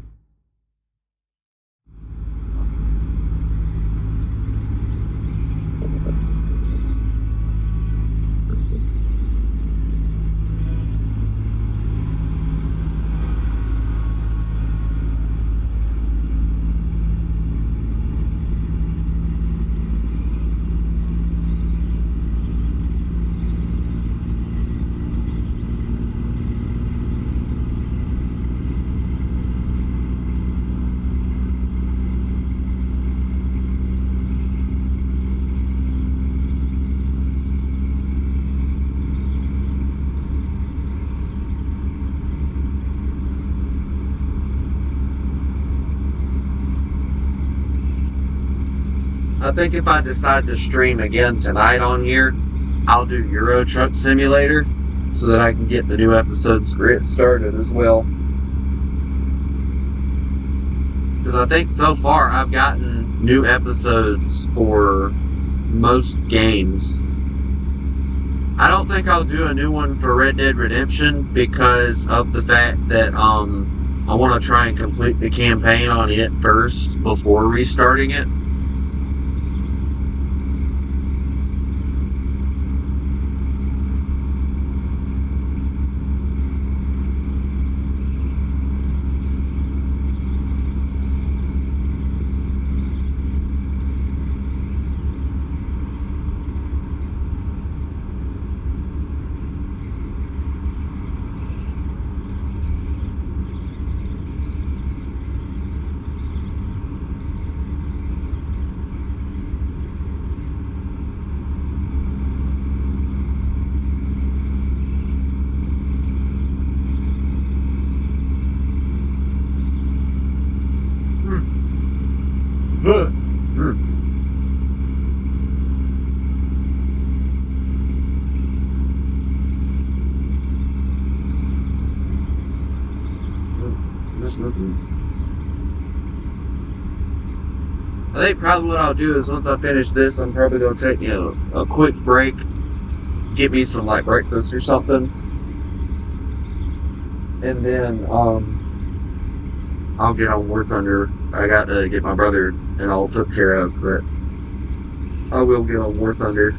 I think if I decide to stream again tonight on here, I'll do Euro Truck Simulator so that I can get the new episodes for it started as well. Because I think so far I've gotten new episodes for most games. I don't think I'll do a new one for Red Dead Redemption because of the fact that I want to try and complete the campaign on it first before restarting it. I think probably what I'll do is once I finish this, I'm probably going to take a quick break, get me some like breakfast or something, and then I'll get on War Thunder. I got to get my brother and all took care of, but I will get on War Thunder.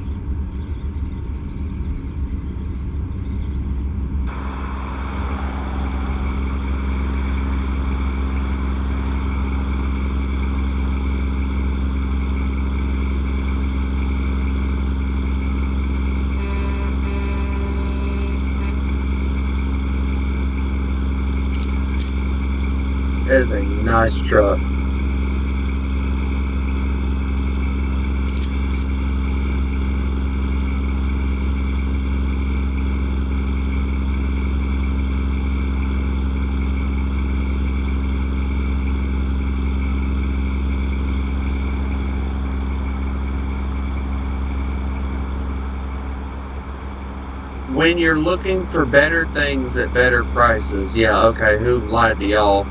That is a nice truck. when you're looking for better things at better prices, yeah, okay, who lied to y'all?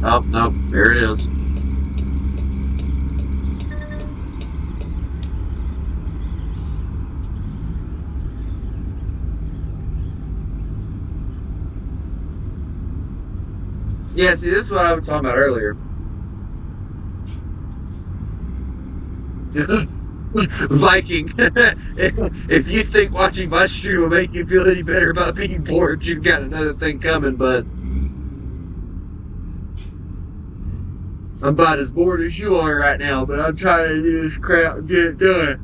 Oh, no, there it is. Yeah, see, this is what I was talking about earlier. Viking, if you think watching my stream will make you feel any better about being bored, you've got another thing coming, but I'm about as bored as you are right now, but I'm trying to do this crap and get it done.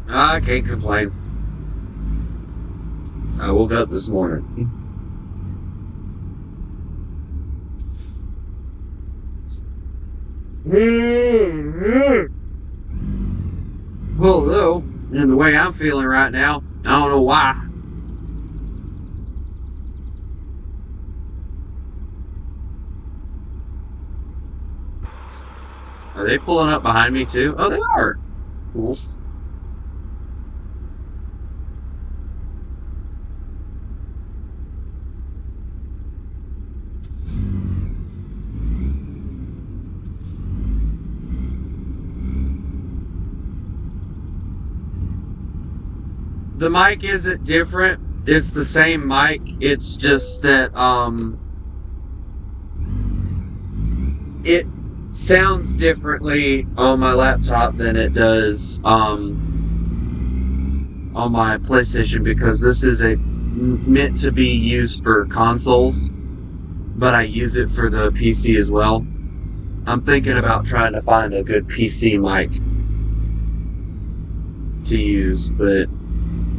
I can't complain. I woke up this morning. Although, in the way I'm feeling right now, I don't know why. Are they pulling up behind me too? Oh, they are. Cool. The mic isn't different. It's the same mic. It's just that it sounds differently on my laptop than it does on my PlayStation, because this is meant to be used for consoles, but I use it for the PC as well. I'm thinking about trying to find a good PC mic to use, but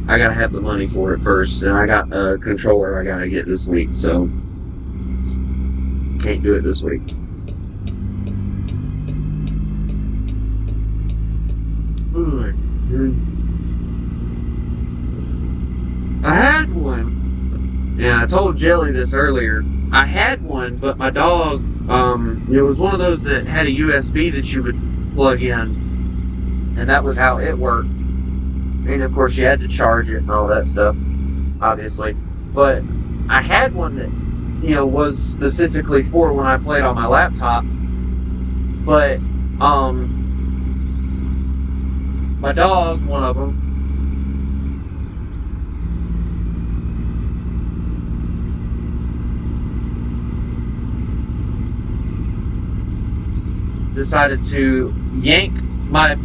I gotta have the money for it first, and I got a controller I gotta get this week, so can't do it this week. I had one, and I told Jelly this earlier. I had one, but my dog, it was one of those that had a USB that you would plug in, and that was how it worked. And of course, you had to charge it and all that stuff, obviously. But I had one that, was specifically for when I played on my laptop. But, my dog, one of them, decided to yank my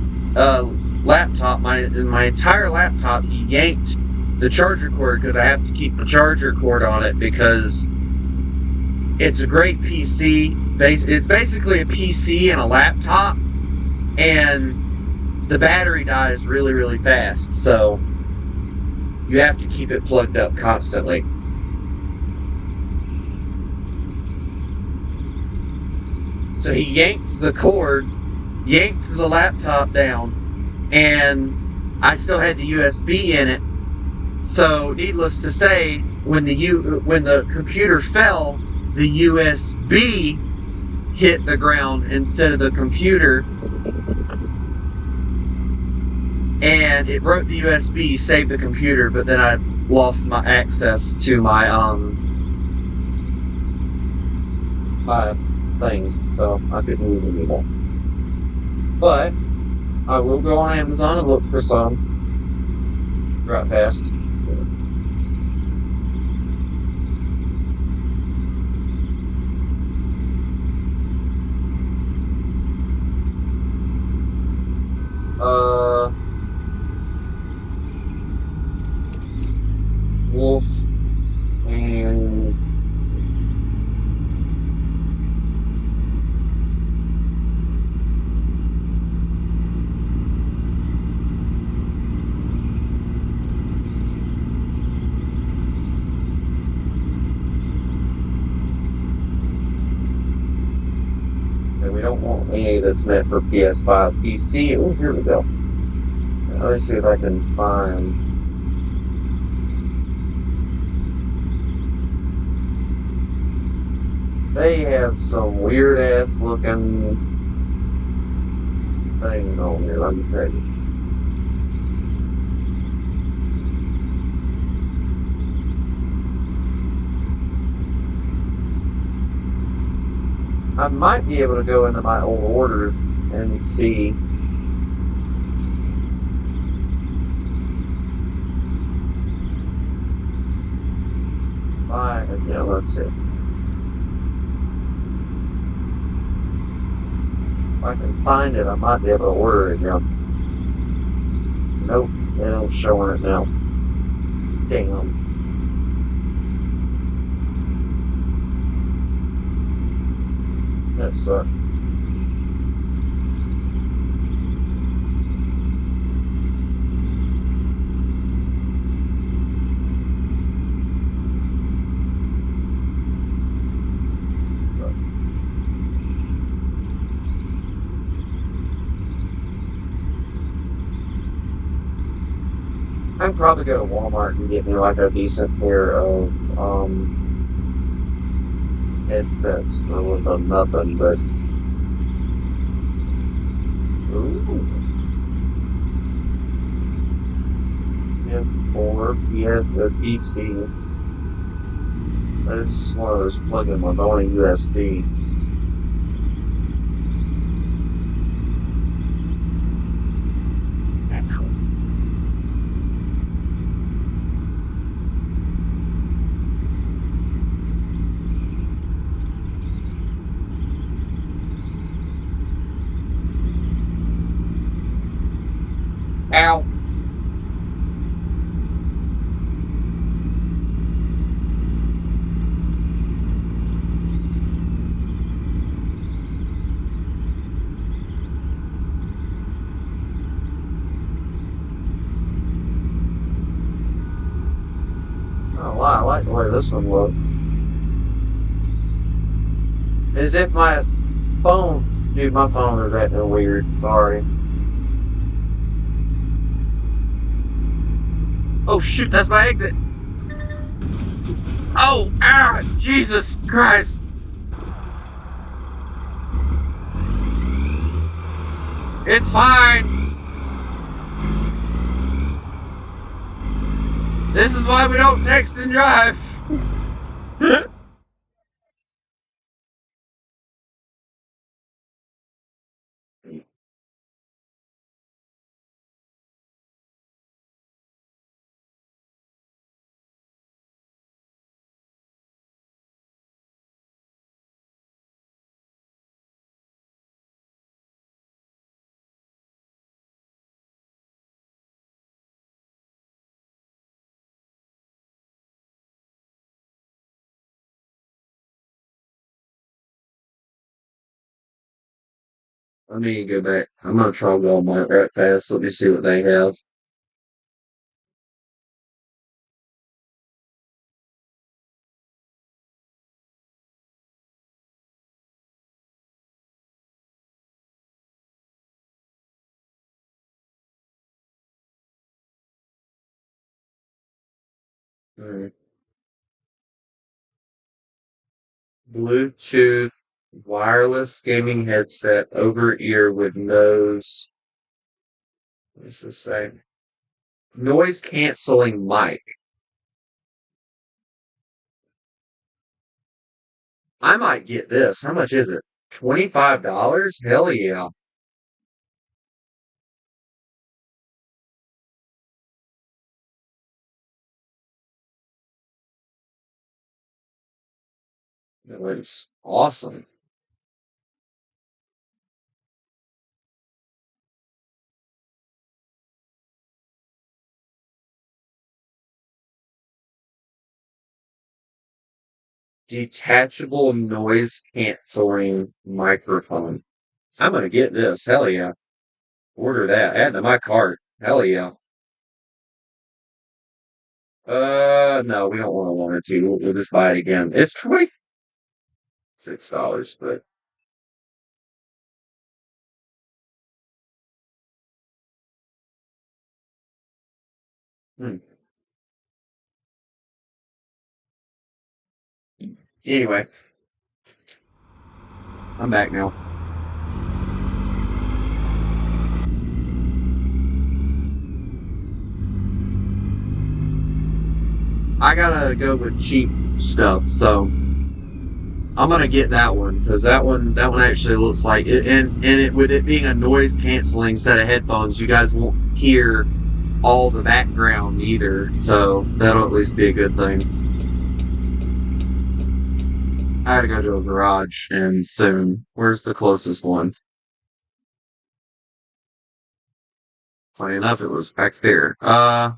laptop, my entire laptop. He yanked the charger cord, because I have to keep the charger cord on it, because it's a great PC. It's basically a PC and a laptop, and the battery dies really, really fast, so you have to keep it plugged up constantly. So he yanked the cord, yanked the laptop down, and I still had the USB in it. So, needless to say, when the computer fell, the USB hit the ground instead of the computer, and it broke the USB, saved the computer, but then I lost my access to my my things, so I couldn't move anymore. But I will go on Amazon and look for some right fast. Wolf and any that's meant for PS5, PC. Oh, here we go. Let's see if I can find. They have some weird ass looking thing on here. Let me show you. I might be able to go into my old orders and see. Yeah, let's see. If I can find it, I might be able to order it now. Nope, they don't showing it now. Damn. That sucks. I can probably go to Walmart and get me like a decent pair of headsets for nothing, but ooh. PS4, yeah, the PC. This is one of those plug-in with only USB. Ow. Oh, wow, I like the way this one looks. As if my phone, dude, my phone is acting weird. Sorry. Oh shoot, that's my exit. Oh, ah, Jesus Christ. It's fine. This is why we don't text and drive. Let me go back. I'm gonna try Walmart right fast. Let me see what they have. Alright. Bluetooth wireless gaming headset over ear with nose. What's this say? Noise canceling mic. I might get this. How much is it? $25? Hell yeah. That looks awesome. Detachable noise canceling microphone. I'm gonna get this. Hell yeah. Order that. Add to my cart. Hell yeah. No, we don't want to one or two. We'll just buy it again. It's $26, but Hmm. Anyway, I'm back now. I gotta go with cheap stuff, so I'm gonna get that one because that one actually looks like it, and it with it being a noise canceling set of headphones, you guys won't hear all the background either, so that'll at least be a good thing. I gotta go to a garage and soon. Where's the closest one? Funny enough, it was back there. Yeah,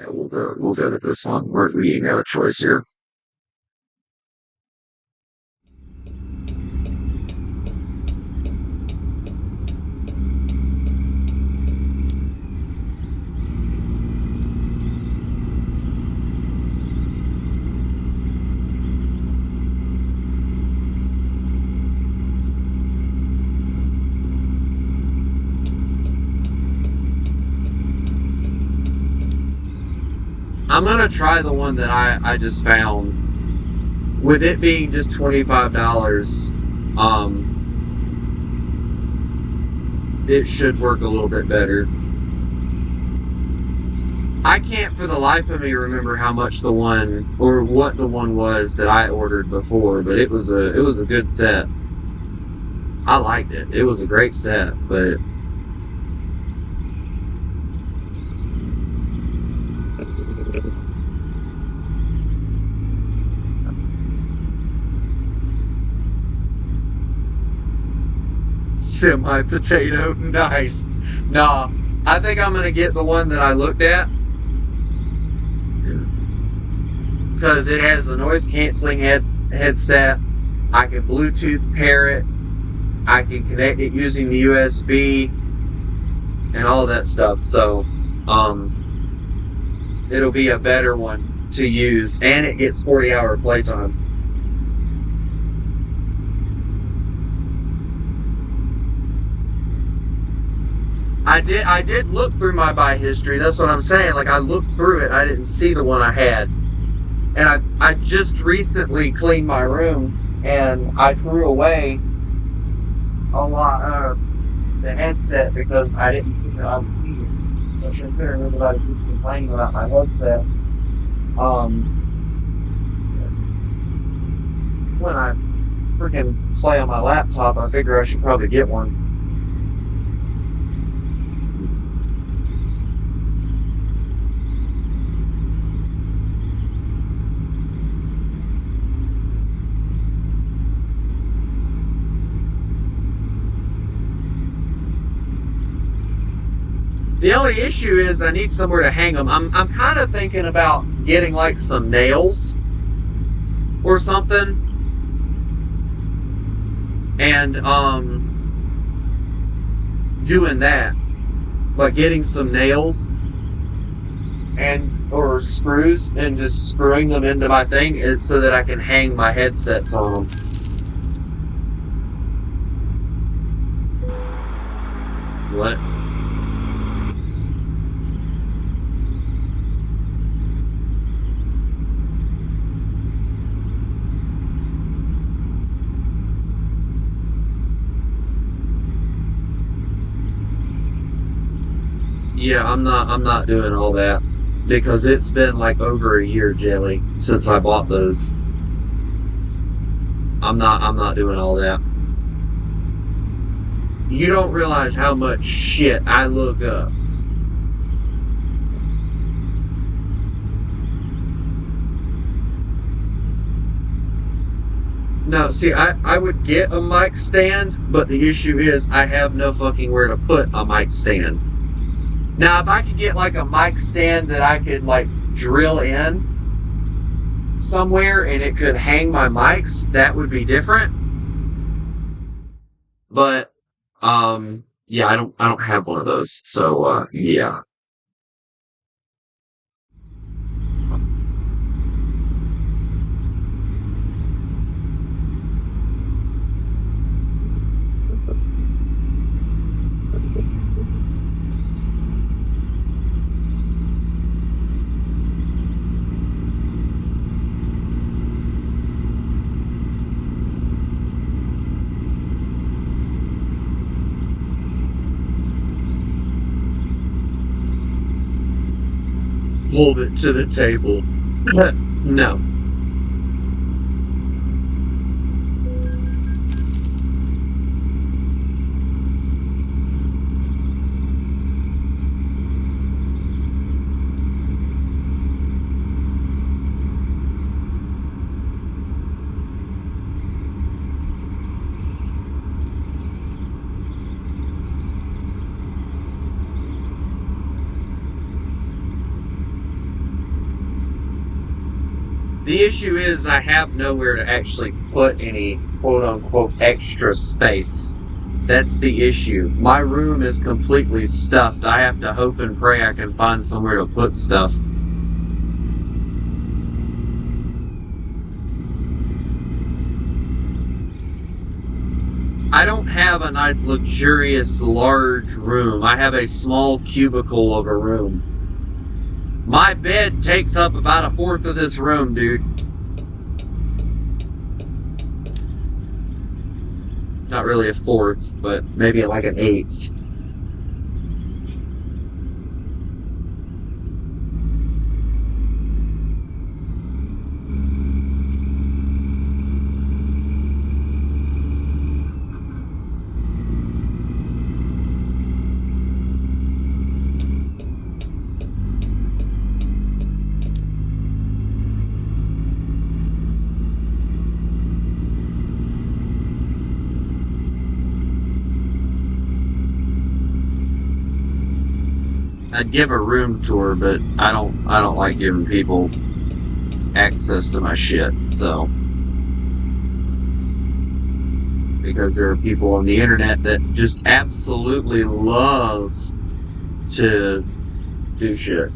we'll go to this one. We ain't got a choice here. I'm gonna try the one that I just found. With it being just $25, it should work a little bit better. I can't for the life of me remember how much the one or what the one was that I ordered before, but it was a good set. I liked it. It was a great set, but semi potato, nice. Nah, I think I'm gonna get the one that I looked at because it has a noise canceling headset. I can Bluetooth pair it. I can connect it using the USB and all that stuff. So, it'll be a better one to use, and it gets 40-hour playtime. I did look through my buy history. That's what I'm saying. Like I looked through it. I didn't see the one I had, and I just recently cleaned my room, and I threw away a lot of the headset because I didn't keep it on keys. So considering everybody keeps complaining about my headset, when I freaking play on my laptop, I figure I should probably get one. The only issue is I need somewhere to hang them. I'm kind of thinking about getting like some nails or something, and doing that, like getting some nails and or screws and just screwing them into my thing, and so that I can hang my headsets on them. What? Yeah, I'm not doing all that because it's been like over a year, Jelly, since I bought those. I'm not doing all that. You don't realize how much shit I look up. No, see, I would get a mic stand, but the issue is I have no fucking where to put a mic stand. Now, if I could get like a mic stand that I could like drill in somewhere and it could hang my mics, that would be different. But yeah, I don't have one of those. So yeah. pulled it to the table. No. The issue is I have nowhere to actually put any quote-unquote extra space. That's the issue. My room is completely stuffed. I have to hope and pray I can find somewhere to put stuff. I don't have a nice, luxurious, large room. I have a small cubicle of a room. My bed takes up about a fourth of this room, dude. Not really a fourth, but maybe like an eighth. I'd give a room tour, but I don't like giving people access to my shit, so. Because there are people on the internet that just absolutely love to do shit.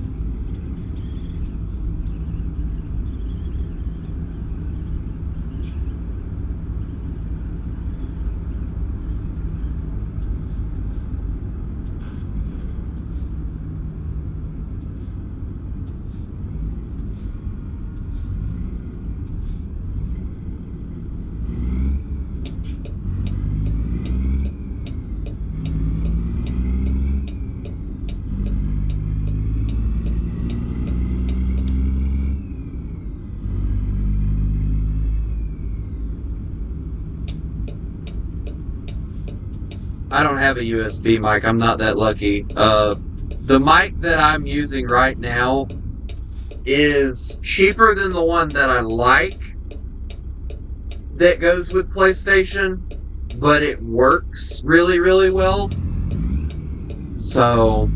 I don't have a USB mic. I'm not that lucky. The mic that I'm using right now is cheaper than the one that I like that goes with PlayStation, but it works really, really well. So,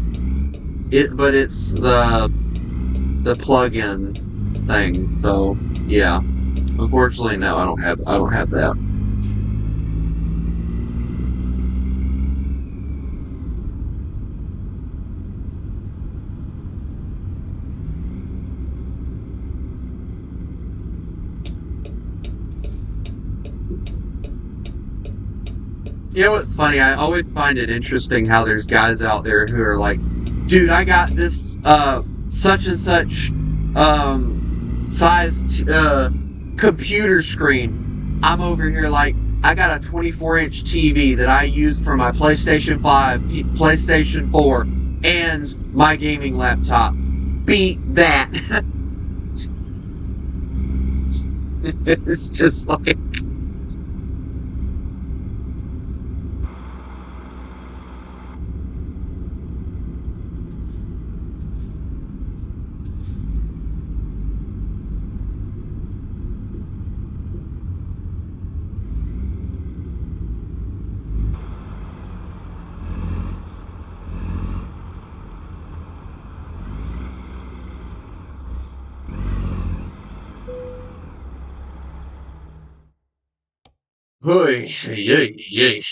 but it's the plug-in thing. So, yeah. Unfortunately, no, I don't have that. You know what's funny? I always find it interesting how there's guys out there who are like, dude, I got this such and such sized computer screen. I'm over here like, I got a 24-inch TV that I use for my PlayStation 5, PlayStation 4, and my gaming laptop. Beat that. It's just like... Hey, yay, yay.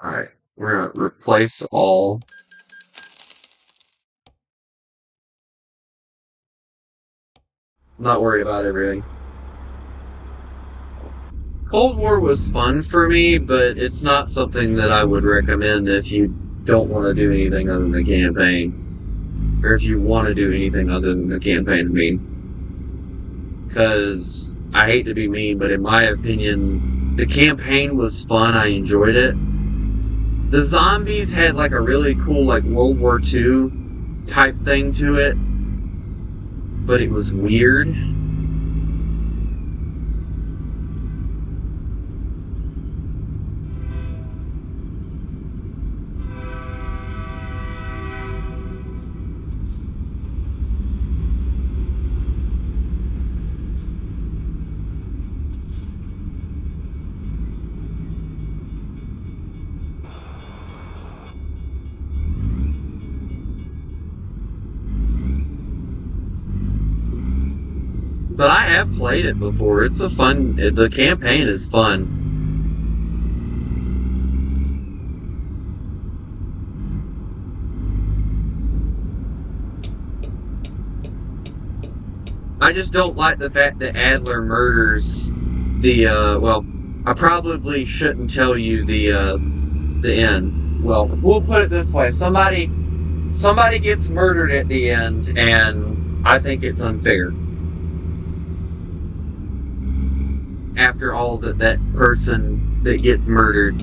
Alright, we're gonna replace all. I'm not worried about everything. Cold War was fun for me, but it's not something that I would recommend if you don't want to do anything other than the campaign. Or if you want to do anything other than the campaign, I mean. Because, I hate to be mean, but in my opinion, the campaign was fun, I enjoyed it. The zombies had like a really cool like World War II type thing to it. but it was weird. But I have played it before. It's a fun... The campaign is fun. I just don't like the fact that Adler murders the, well, I probably shouldn't tell you the end. Well, we'll put it this way. Somebody gets murdered at the end, and I think it's unfair. After all that person that gets murdered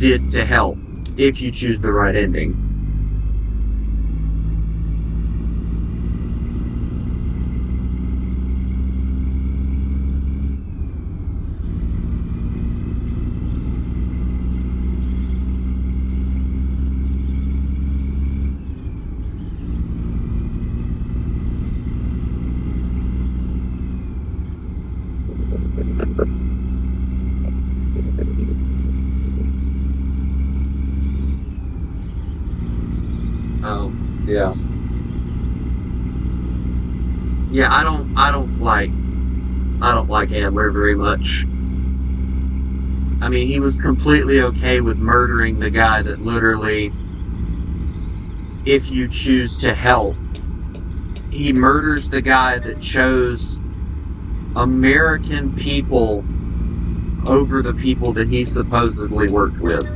did to help, if you choose the right ending. Oh, yeah. Yeah, I don't like Adler very much. I mean, he was completely okay with murdering the guy that literally, if you choose to help, he murders the guy that chose American people over the people that he supposedly worked with.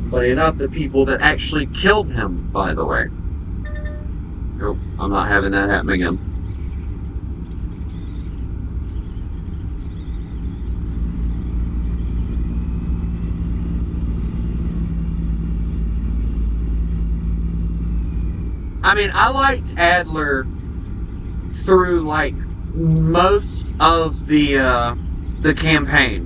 Funny enough, the people that actually killed him, by the way. Nope, I'm not having that happen again. I mean, I liked Adler through, like, most of the campaign.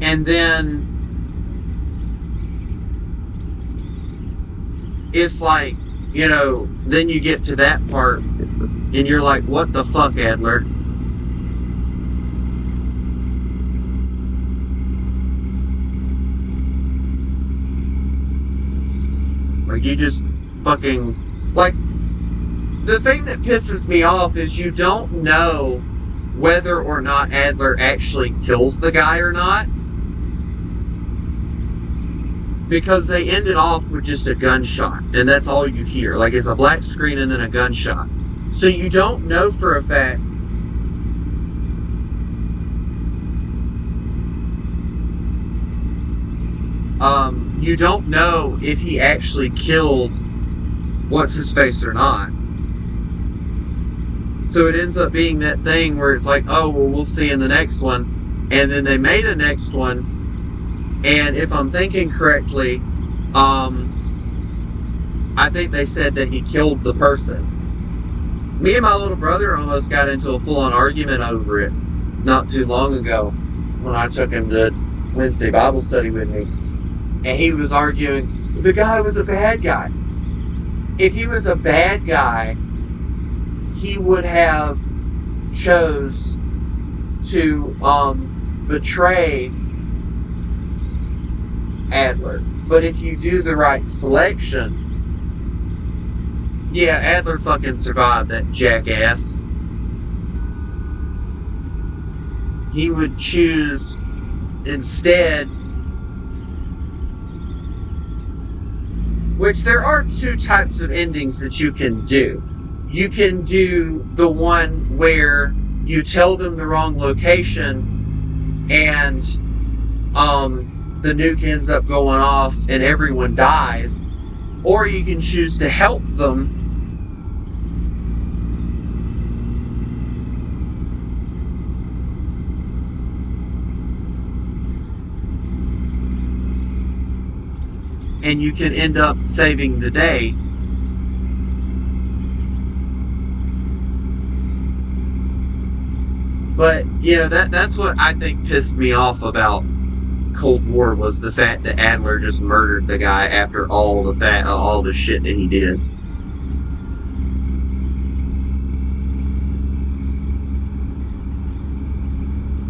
And then it's like, you know, then you get to that part and you're like, what the fuck, Adler? Like, you just fucking, like, the thing that pisses me off is you don't know whether or not Adler actually kills the guy or not. Because they ended off with just a gunshot, and that's all you hear. Like, it's a black screen and then a gunshot. So you don't know for a fact. You don't know if he actually killed what's-his-face or not. So it ends up being that thing where it's like, oh, well, we'll see in the next one. And then they made a next one. And if I'm thinking correctly, I think they said that he killed the person. Me and my little brother almost got into a full-on argument over it not too long ago when I took him to Wednesday Bible study with me. And he was arguing, the guy was a bad guy. If he was a bad guy, he would have chose to betray Adler. But if you do the right selection, yeah, Adler fucking survived, that jackass. He would choose instead, which there are two types of endings that you can do. You can do the one where you tell them the wrong location and the nuke ends up going off and everyone dies. Or you can choose to help them and you can end up saving the day. But yeah, that's what I think pissed me off about Cold War, was the fact that Adler just murdered the guy after all the shit that he did.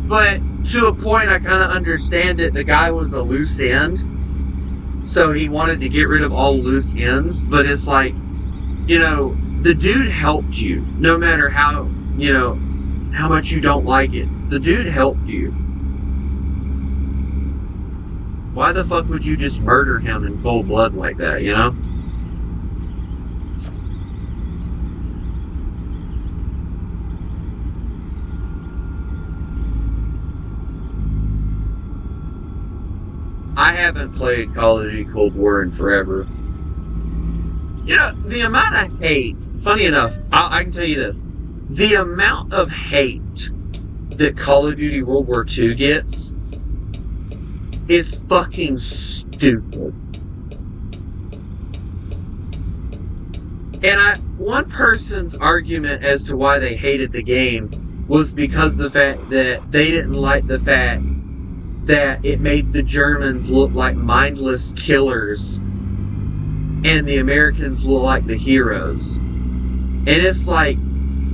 But to a point, I kind of understand it. The guy was a loose end, so he wanted to get rid of all loose ends. But it's like, the dude helped you, no matter how much you don't like it. The dude helped you. Why the fuck would you just murder him in cold blood like that, I haven't played Call of Duty Cold War in forever. The amount of hate, funny enough, I can tell you this. The amount of hate that Call of Duty World War II gets is fucking stupid. And one person's argument as to why they hated the game was because the fact that they didn't like the fact that it made the Germans look like mindless killers and the Americans look like the heroes. And it's like,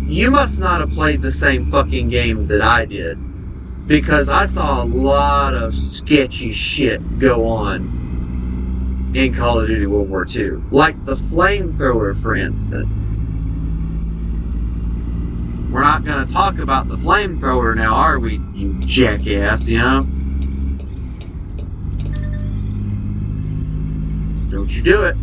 you must not have played the same fucking game that I did, because I saw a lot of sketchy shit go on in Call of Duty World War II. Like the flamethrower, for instance. We're not going to talk about the flamethrower now, are we, you jackass, Don't you do it.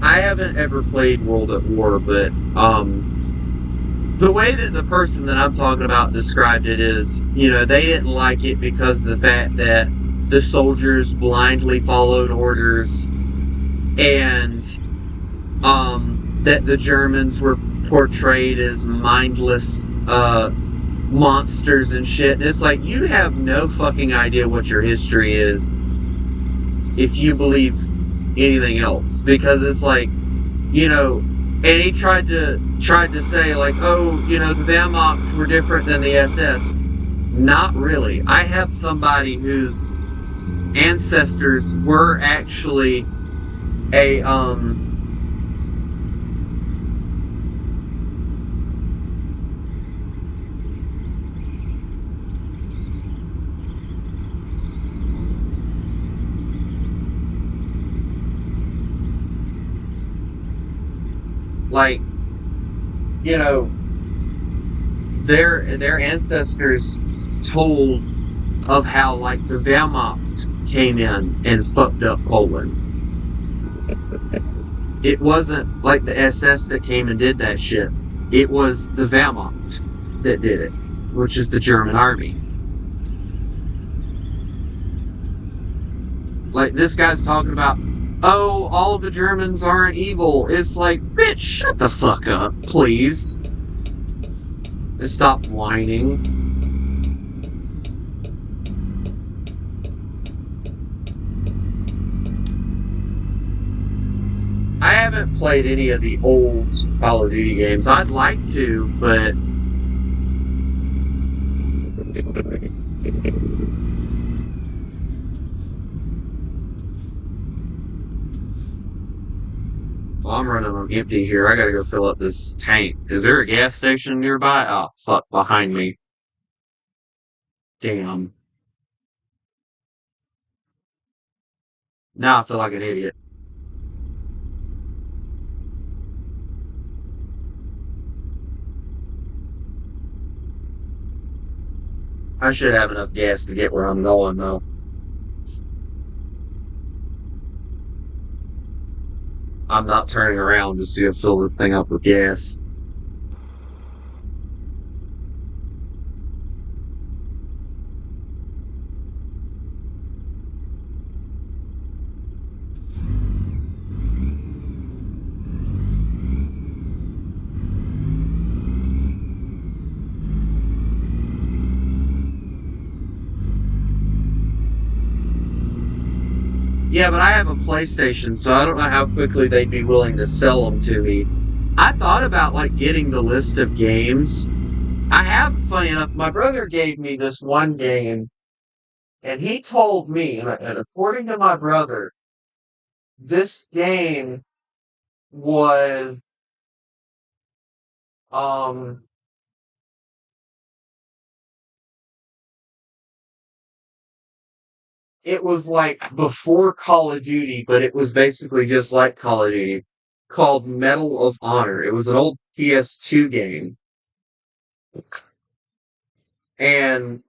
I haven't ever played World at War, but the way that the person that I'm talking about described it is, they didn't like it because of the fact that the soldiers blindly followed orders, and that the Germans were portrayed as mindless monsters and shit. And it's like, you have no fucking idea what your history is if you believe anything else, because it's like, and he tried to say like, oh, the Wehrmacht were different than the SS. Not really. I have somebody whose ancestors were actually a like, their ancestors told of how, like, the Wehrmacht came in and fucked up Poland. It wasn't like the SS that came and did that shit. It was the Wehrmacht that did it, which is the German army. Like, this guy's talking about, oh, all the Germans aren't evil. It's like, bitch, shut the fuck up, please. And stop whining. I haven't played any of the old Call of Duty games. I'd like to, but I'm running on empty here. I gotta go fill up this tank. Is there a gas station nearby? Oh, fuck, behind me. Damn. Now I feel like an idiot. I should have enough gas to get where I'm going, though. I'm not turning around just to fill this thing up with gas. Yeah, but I have a PlayStation, so I don't know how quickly they'd be willing to sell them to me. I thought about, like, getting the list of games. I have, funny enough, my brother gave me this one game, and he told me, and according to my brother, this game was, um, it was like before Call of Duty, but it was basically just like Call of Duty, called Medal of Honor. It was an old PS2 game. And,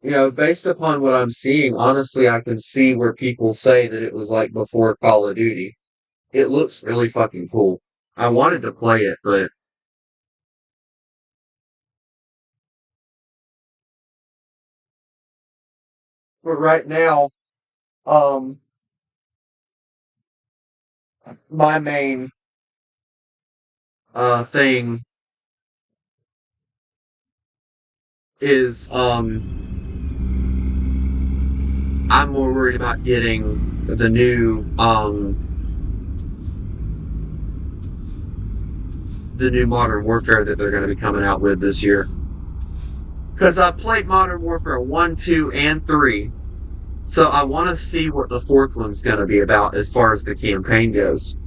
based upon what I'm seeing, honestly, I can see where people say that it was like before Call of Duty. It looks really fucking cool. I wanted to play it, but right now, um, my main thing is I'm more worried about getting the new Modern Warfare that they're going to be coming out with this year. Because I played Modern Warfare 1, 2, and 3, so I want to see what the fourth one's going to be about as far as the campaign goes.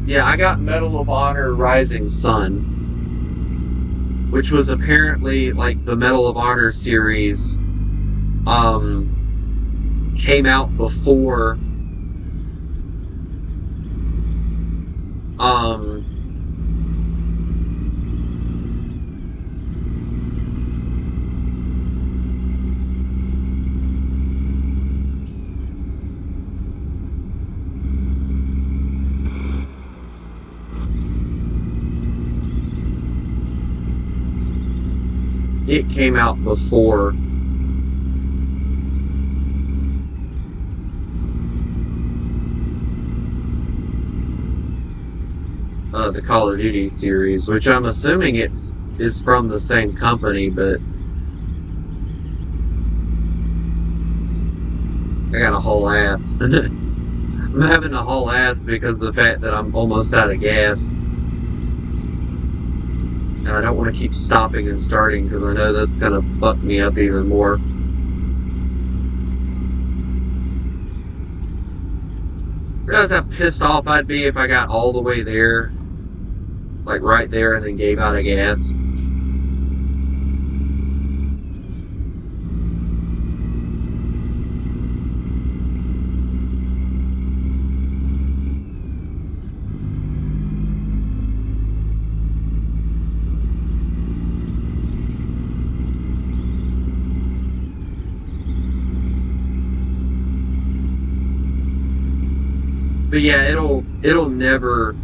Yeah, I got Medal of Honor Rising Sun, which was apparently like the Medal of Honor series came out before um it came out before the Call of Duty series, which I'm assuming is from the same company, but I got a whole ass. I'm having a whole ass because of the fact that I'm almost out of gas. And I don't want to keep stopping and starting because I know that's going to fuck me up even more. Realize how pissed off I'd be if I got all the way there, like right there, and then gave out of gas. But yeah, it'll never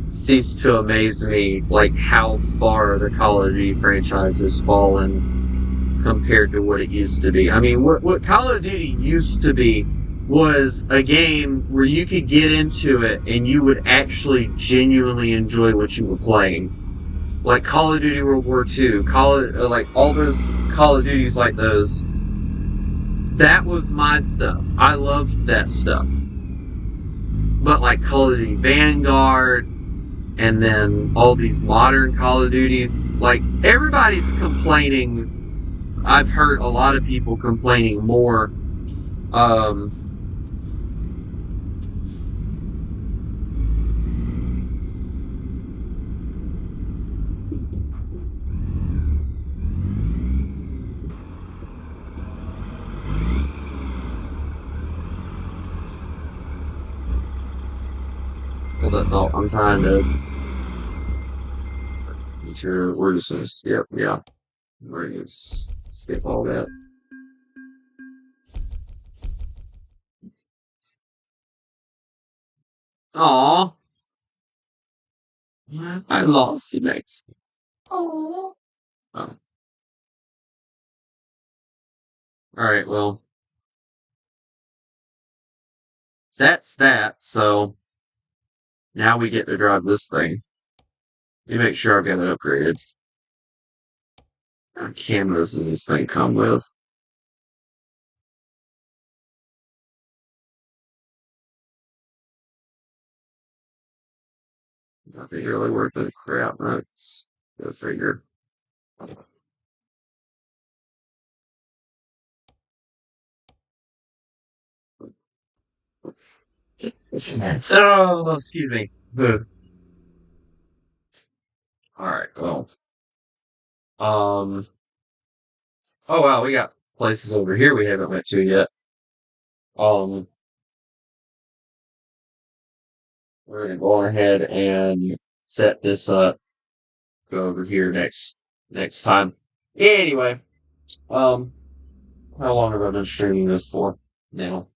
cease to amaze me like how far the Call of Duty franchise has fallen compared to what it used to be. I mean, what Call of Duty used to be was a game where you could get into it and you would actually genuinely enjoy what you were playing. Like Call of Duty World War II, like all those Call of Duties like those. That was my stuff. I loved that stuff. But like Call of Duty Vanguard and then all these modern Call of Duties, like everybody's complaining. I've heard a lot of people complaining more. Um, hold up, no, I'm trying to. Sure, we're just gonna skip. Yeah, we're gonna skip all that. Aw, I lost you next. Oh, all right. Well, that's that. So now we get to drive this thing. Let me make sure I've got it upgraded. What cameras does this thing come with? Nothing really worth the crap. That's go figure. Oh, excuse me. Ugh. All right. Well. Um. Oh wow, we got places over here we haven't went to yet. Um. We're gonna go on ahead and set this up. Go over here next time. Anyway. Um. How long have I been streaming this for? Now.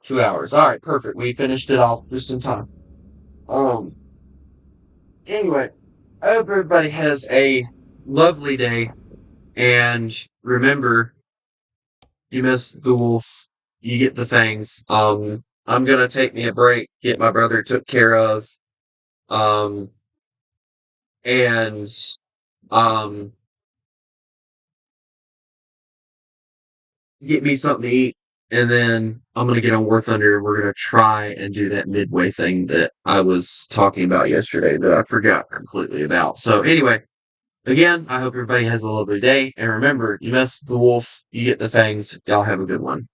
2 hours. All right. Perfect. We finished it off just in time. Um. Anyway, I hope everybody has a lovely day. And remember, you miss the wolf, you get the things. I'm gonna take me a break, get my brother took care of, um, and um, get me something to eat, and then I'm gonna get on War Thunder. And we're gonna try and do that midway thing that I was talking about yesterday that I forgot completely about. So anyway, again, I hope everybody has a lovely day, and remember, you miss the wolf, you get the things. Y'all have a good one.